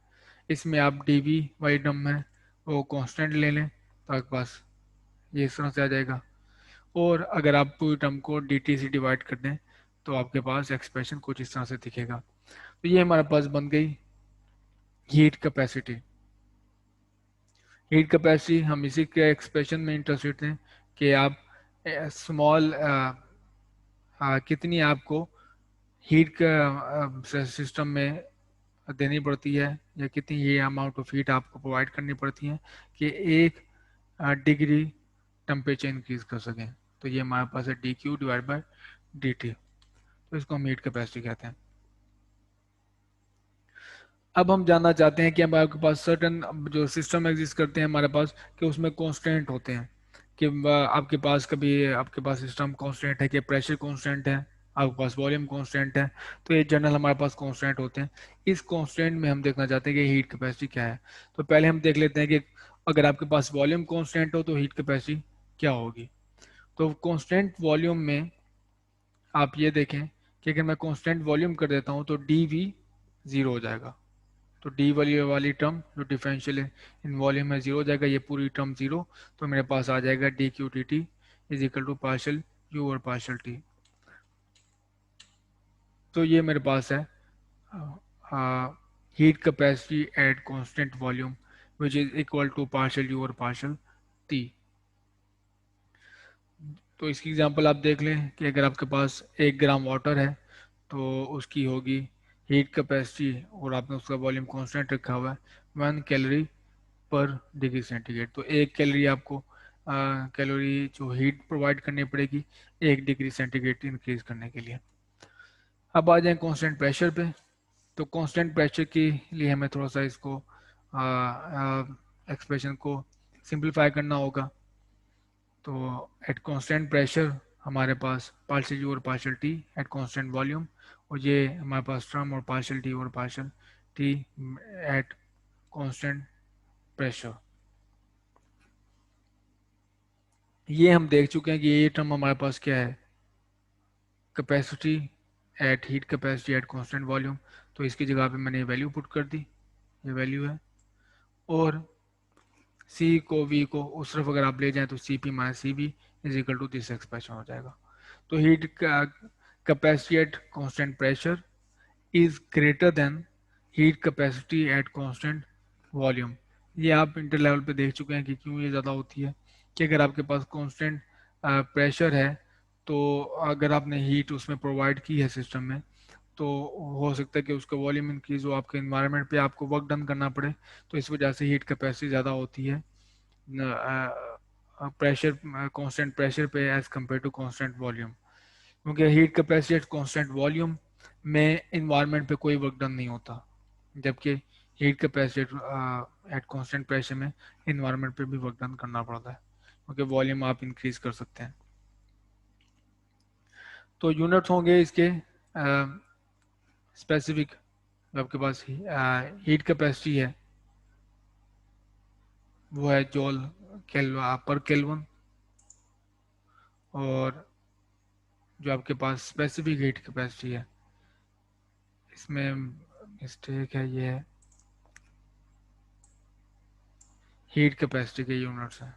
इसमें आप डी वी वाई टर्म है वो कांस्टेंट ले लें तो आपके पास ये इस तरह से आ जाएगा, और अगर आप पूरी टर्म को डी टी से डिवाइड कर दें तो आपके पास एक्सप्रेशन कुछ इस तरह से दिखेगा। तो ये हमारे पास बन गई हीट कैपेसिटी। हीट कैपेसिटी हम इसी के एक्सप्रेशन में इंटरेस्टेड थे कि आप स्मॉल कितनी आपको हीट का सिस्टम में देनी पड़ती है, या कितनी ये अमाउंट ऑफ हीट आपको प्रोवाइड करनी पड़ती है कि 1 डिग्री टेम्परेचर इंक्रीज कर सकें। तो ये हमारे पास है D Q divide by D T, तो इसको हम हीट कैपेसिटी कहते हैं। अब हम जानना चाहते हैं कि हमारे पास सर्टन जो सिस्टम एग्जिस्ट करते हैं हमारे पास, कि उसमें कॉन्स्टेंट होते हैं, कि आपके पास कभी आपके पास सिस्टम कॉन्स्टेंट है कि प्रेशर कॉन्स्टेंट है, आपके पास वॉल्यूम कॉन्स्टेंट है, तो ये जनरल हमारे पास कॉन्स्टेंट होते हैं। इस कॉन्स्टेंट में हम देखना चाहते हैं कि हीट कैपेसिटी क्या है। तो पहले हम देख लेते हैं कि अगर आपके पास वॉल्यूम कॉन्स्टेंट हो तो हीट कैपेसिटी क्या होगी। तो कॉन्स्टेंट वॉल्यूम में आप ये देखें कि अगर मैं कॉन्स्टेंट वॉल्यूम कर देता हूँ तो डी वी ज़ीरो हो जाएगा, तो डी वाली टर्म जो डिफरेंशियल है इन वॉल्यूम में जीरो हो जाएगा, ये पूरी टर्म जीरो, तो मेरे पास आ जाएगा D Q T T is equal to partial U और पार्शल टी। तो ये मेरे पास है heat capacity at constant volume which is equal to partial U और पार्शल टी। तो इसकी एग्जांपल आप देख लें कि अगर आपके पास 1 ग्राम वाटर है तो उसकी होगी हीट कैपेसिटी और आपने उसका वॉल्यूम कांस्टेंट रखा हुआ है 1 कैलोरी पर डिग्री सेंटीग्रेड, तो 1 कैलोरी आपको कैलोरी जो हीट प्रोवाइड करनी पड़ेगी 1 डिग्री सेंटीग्रेड इंक्रीज करने के लिए। अब आ जाए कांस्टेंट प्रेशर पे। तो कांस्टेंट प्रेशर के लिए हमें थोड़ा सा इसको एक्सप्रेशन को सिंप्लीफाई करना होगा। तो एट कांस्टेंट प्रेशर हमारे पास पार्शियल यू और partial T at constant volume, और ये हमारे पास टर्म और पार्शियल टी और partial T at constant pressure. ये हम देख चुके हैं कि ये टर्म हमारे पास क्या है, capacity eight heat capacity at constant volume. तो इसकी जगह पे मैंने वैल्यू पुट कर दी, ये वैल्यू है। और सी को वी को उस तरफ अगर आप ले जाएं तो C P minus C V is equal to this expression हो जाएगा। तो heat capacity at constant pressure is greater than heat capacity at constant volume. ये आप इंटर लेवल पे देख चुके हैं कि क्यों ये ज़्यादा होती है, कि अगर आपके पास कांस्टेंट प्रेशर है तो अगर आपने हीट उसमें प्रोवाइड की है सिस्टम में, तो हो सकता है कि उसका वॉल्यूम इंक्रीज हो, आपके इन्वायरमेंट पे आपको वर्क डन करना पड़े, तो इस वजह से हीट कैपेसिटी ज़्यादा होती है प्रेशर कांस्टेंट प्रेशर पे as compare to constant volume. क्योंकि heat capacity at constant volume में इन्वायरमेंट पे कोई वर्क डन नहीं होता, जबकि heat capacity at constant pressure में इन्वायरमेंट पे भी वर्क डन करना पड़ता है, क्योंकि वॉल्यूम आप इंक्रीज कर सकते हैं। तो यूनिट्स होंगे इसके स्पेसिफिक, आपके पास हीट कैपेसिटी है वो है जॉल पर केल्विन, और जो आपके पास स्पेसिफिक हीट कैपेसिटी है, इसमें मिस्टेक है, ये है हीट कैपेसिटी के यूनिट्स हैं,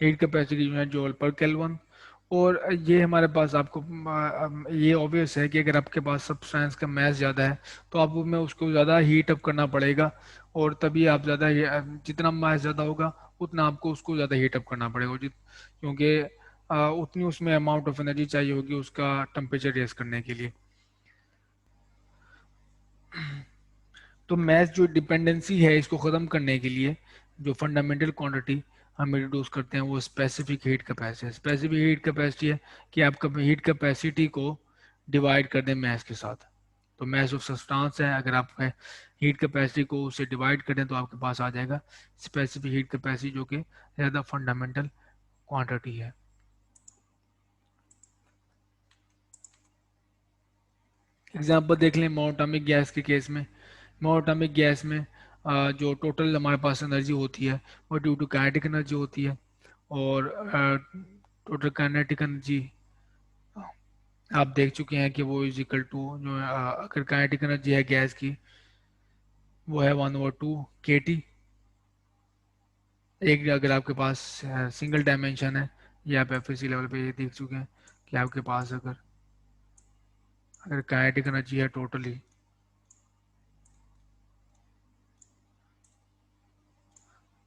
हीट कैपेसिटी की यूनिट जॉल पर केल्विन। और ये हमारे पास आपको ये ऑब्वियस है कि अगर आपके पास सब्सटेंस का मास ज़्यादा है तो आपको में उसको ज़्यादा हीट अप करना पड़ेगा, और तभी आप ज़्यादा जितना मास ज़्यादा होगा उतना आपको उसको ज़्यादा हीट अप करना पड़ेगा, क्योंकि उतनी उसमें अमाउंट ऑफ एनर्जी चाहिए होगी उसका टेम्परेचर रेस करने के लिए। तो मैथ जो डिपेंडेंसी है इसको ख़त्म करने के लिए जो फंडामेंटल क्वांटिटी हम इंट्रोड्यूस करते हैं वो स्पेसिफिक हीट कैपेसिटी है। स्पेसिफिक हीट कैपेसिटी है कि आप हीट कैपेसिटी को डिवाइड कर दें मैथ के साथ। तो मैथ ऑफ सब्सटेंस है, अगर आप हीट कैपेसिटी को उससे डिवाइड कर दें तो आपके पास आ जाएगा स्पेसिफिक हीट कैपेसिटी, जो कि ज़्यादा फंडामेंटल क्वांटिटी है। एग्जाम्पल देख लें मोनोटॉमिक गैस के केस में। मोनोटॉमिक गैस में जो टोटल हमारे पास एनर्जी होती है वो ड्यू टू काइनेटिक एनर्जी होती है, और टोटल काइनेटिक एनर्जी आप देख चुके हैं कि वो इज इक्वल टू जो अगर काइनेटिक एनर्जी है गैस की वो है 1/2 kT। एक अगर आपके पास सिंगल डायमेंशन है, ये आप एफएससी लेवल पे ये देख चुके हैं कि आपके पास अगर अगर काइनेटिक एनर्जी है टोटली,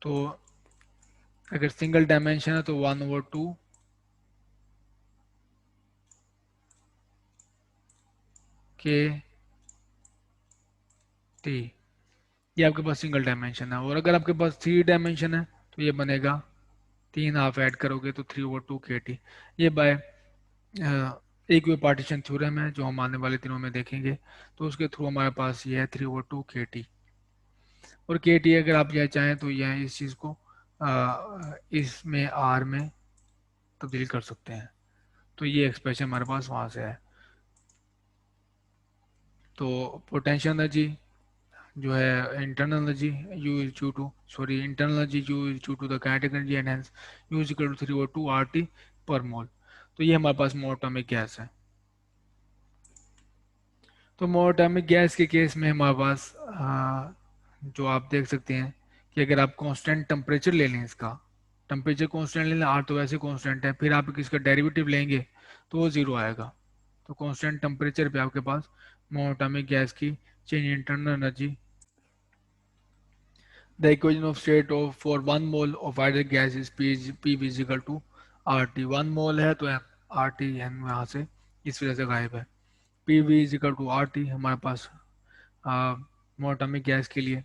तो अगर सिंगल डायमेंशन है तो 1/2 kT, ये आपके पास सिंगल डायमेंशन है। और अगर आपके पास 3 डायमेंशन है तो ये बनेगा, 3 हाफ ऐड करोगे तो 3/2 kT। ये बाय एक वे पार्टीशन थ्योरम है जो हम आने वाले दिनों में देखेंगे, तो उसके थ्रू हमारे पास ये है 3/2 kT। और kT अगर आप यह चाहें तो यह इस चीज़ को इसमें आर में तब्दील कर सकते हैं। तो ये एक्सप्रेशन हमारे पास वहाँ से है। तो पोटेंशियल एनर्जी जो है internal energy U is due to sorry internal energy U is due to the kinetic energy and hence U is equal to 3/2 RT पर मोल। तो ये हमारे पास मोनोटॉमिक गैस है। तो मोनोटॉमिक गैस के केस में हमारे पास जो आप देख सकते हैं कि अगर आप कांस्टेंट टेम्परेचर ले लें, इसका टेम्परेचर कांस्टेंट ले लें, आर तो वैसे कांस्टेंट है, फिर आप इसका डेरिवेटिव लेंगे तो वो जीरो आएगा। तो कांस्टेंट टेम्परेचर पे आपके पास मोनोटॉमिक गैस की change internal energy, the equation of state of for 1 mole of either gas is P is equal to RT। 1 मोल है तो RT हम यहाँ से इस वजह से गायब है। P V is equal to R T हमारे पास मोनोटॉमिक गैस के लिए,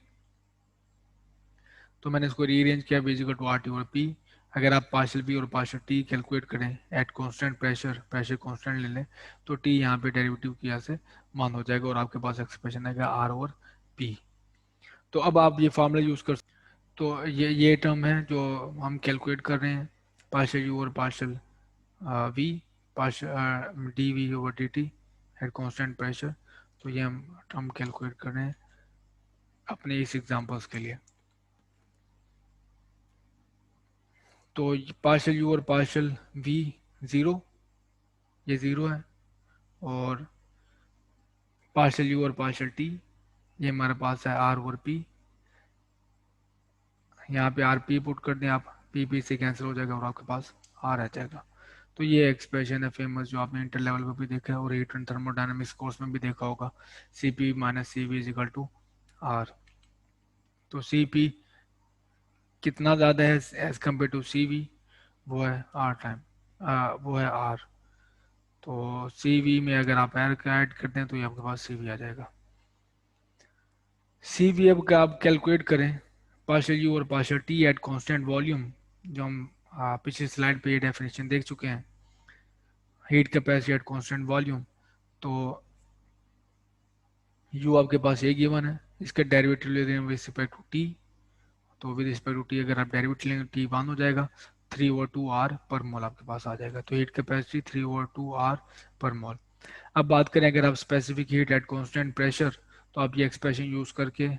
तो मैंने इसको रीअरेंज किया V is equal to R T और पी। अगर आप पार्शियल पी और पार्शियल टी कैलकुलेट करें at constant pressure, pressure constant ले लें, तो टी यहाँ पे डेरिवेटिव की यहाँ से मान हो जाएगा और आपके पास एक्सप्रेशन आएगा आर और पी। तो अब आप ये फार्मूला यूज़ कर, तो ये टर्म है जो हम कैलकुलेट कर रहे हैं, पार्शियल यू और partial V, partial D V over D T at constant pressure. तो ये हम टर्म कैलकुलेट कर रहे हैं अपने इस एग्जांपल्स के लिए। तो पार्शियल यू और पार्शियल वी ज़ीरो, ये ज़ीरो है, और पार्शियल यू और पार्शियल टी ये हमारे पास है आर और पी। यहाँ पे आर पी पुट कर दें आप, पी पी से कैंसिल हो जाएगा और आपके पास आर आ जाएगा। तो ये एक्सप्रेशन है फेमस जो आपने इंटर लेवल पे भी देखा है और हीट एंड थर्मोडायनामिक्स कोर्स में भी देखा होगा, C P minus C V is equal to R. तो सी पी कितना ज़्यादा है as compare to C V, वो है आर टाइम, वो है आर। तो सी वी में अगर आप एर का ऐड करते हैं तो ये आपके पास सी वी आ जाएगा। सी वी अब का आप कैलकुलेट करें पार्शियल यू और partial T at constant volume, जो हम पिछली स्लाइड पे ये डेफिनेशन देख चुके हैं, heat capacity at constant volume. तो यू आपके पास ये गिवन है, इसका डेरिवेटिव ले रहे हैं विद रिस्पेक्ट टू टी, तो विद रिस्पेक्ट टू टी अगर आप डेरिवेटिव लेंगे टी वन हो जाएगा, 3/2 R पर मोल आपके पास आ जाएगा। तो हीट कैपेसिटी 3/2 R पर मोल। अब बात करें अगर आप specific heat at constant pressure, तो आप ये एक्सप्रेशन यूज करके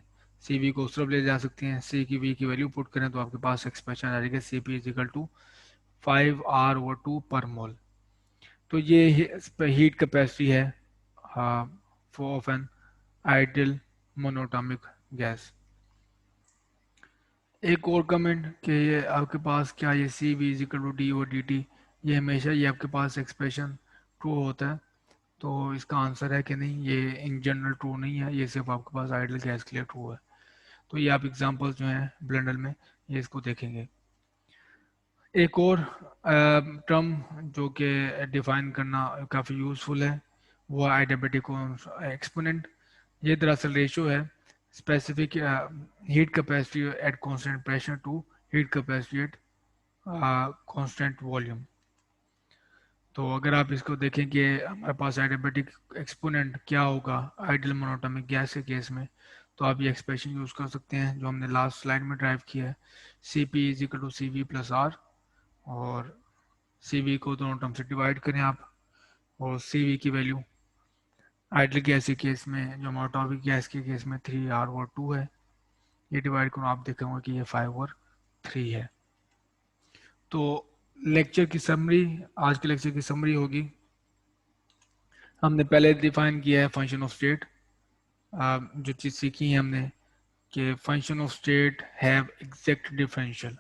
सी वी को उस तरफ ले जा सकते हैं, सी की वी की वैल्यू पुट करें तो आपके पास एक्सप्रेशन आ जाएगा C P is equal to 5R/2 पर मोल। तो ये हीट कैपेसिटी है of an ideal monatomic gas. एक और कमेंट कि ये आपके पास क्या ये C V is equal to D और डी टी, ये हमेशा ये आपके पास एक्सप्रेशन ट्रू होता है, तो इसका आंसर है कि नहीं, ये इन जनरल ट्रू नहीं है, ये सिर्फ आपके पास आइडियल गैस के लिए ट्रू है। तो ये आप एग्जांपल्स जो हैं ब्लेंडर में ये इसको देखेंगे। एक और टर्म जो कि डिफाइन करना काफ़ी यूज़फुल है वो है आइडियाबेटिक एक्सपोनेंट। ये दरअसल रेशो है specific heat capacity at constant pressure to heat capacity at constant volume. तो अगर आप इसको देखें कि हमारे पास आइडियाबेटिक एक्सपोनेंट क्या होगा आइडियल मोनोटॉमिक गैस के केस में, तो आप ये एक्सप्रेशन यूज़ कर सकते हैं जो हमने लास्ट स्लाइड में ड्राइव किया है, C P is equal to C V plus R, और सी वी को दोनों टर्म से डिवाइड करें आप, और सी वी की वैल्यू आइडियल गैस के केस में, जो मोनोटॉमिक गैस के केस में 3R/2 है, ये डिवाइड करो आप देखेंगे कि ये 5/3 है। तो लेक्चर की समरी, आज के लेक्चर की समरी होगी, हमने पहले डिफाइन किया है फंक्शन ऑफ स्टेट, जो चीज़ सीखी है हमने कि function of state have exact differential,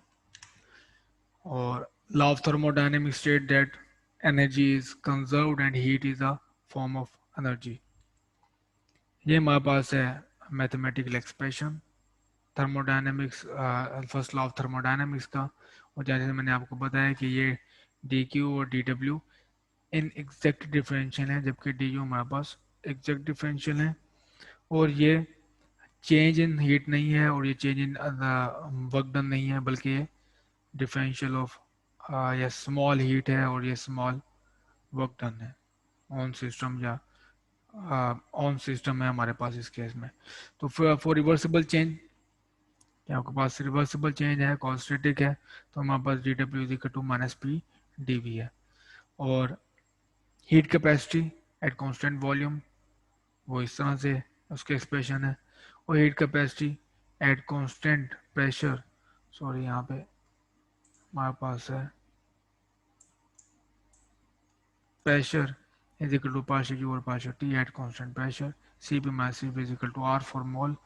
और law of thermodynamic state that energy is conserved and heat is a form of energy. ये हमारे पास है mathematical expression thermodynamics, first law of thermodynamics का, और जैसे मैंने आपको बताया कि ये डी क्यू और D W inexact differential है, जबकि डी यू हमारे पास एग्जैक्ट डिफरेंशियल है, और ये चेंज इन हीट नहीं है और ये चेंज इन वर्क डन नहीं है, बल्कि ये डिफरेंशियल ऑफ या स्मॉल हीट है और ये स्मॉल वर्क डन है ऑन सिस्टम, या ऑन सिस्टम है हमारे पास इस केस में। तो फॉर रिवर्सिबल चेंज, आपके पास रिवर्सिबल चेंज है, कॉन्स्टेटिक है, तो हमारे पास D W is equal to minus P D V है। और heat capacity at constant volume वो इस तरह से उसके एक्सप्रेशन है, और heat capacity at constant pressure, sorry यहाँ पे हमारे पास है pressure is equal to partial U और partial T at constant pressure, C P minus C P is equal to R for mole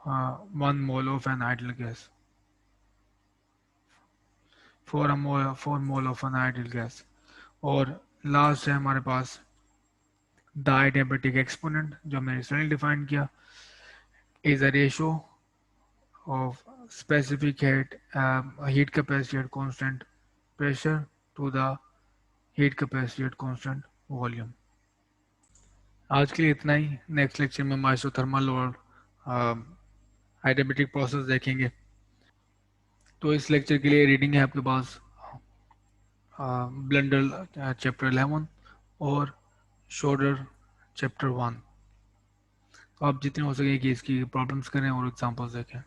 1 mole of an ideal gas, for mole of an ideal gas. और last है हमारे पास the आइडियाबेटिक exponent जो हमने recently define किया, is a ratio of specific heat capacity at constant pressure to the heat capacity at constant volume. आज के लिए इतना ही। नेक्स्ट लेक्चर में माइसोथर्मल और हाइड्रोमेट्रिक प्रोसेस देखेंगे। तो इस लेक्चर के लिए रीडिंग है आपके पास ब्लेंडर चैप्टर 11 और शोल्डर चैप्टर 1। तो आप जितने हो सके कि इसकी प्रॉब्लम्स करें और एग्जांपल्स देखें।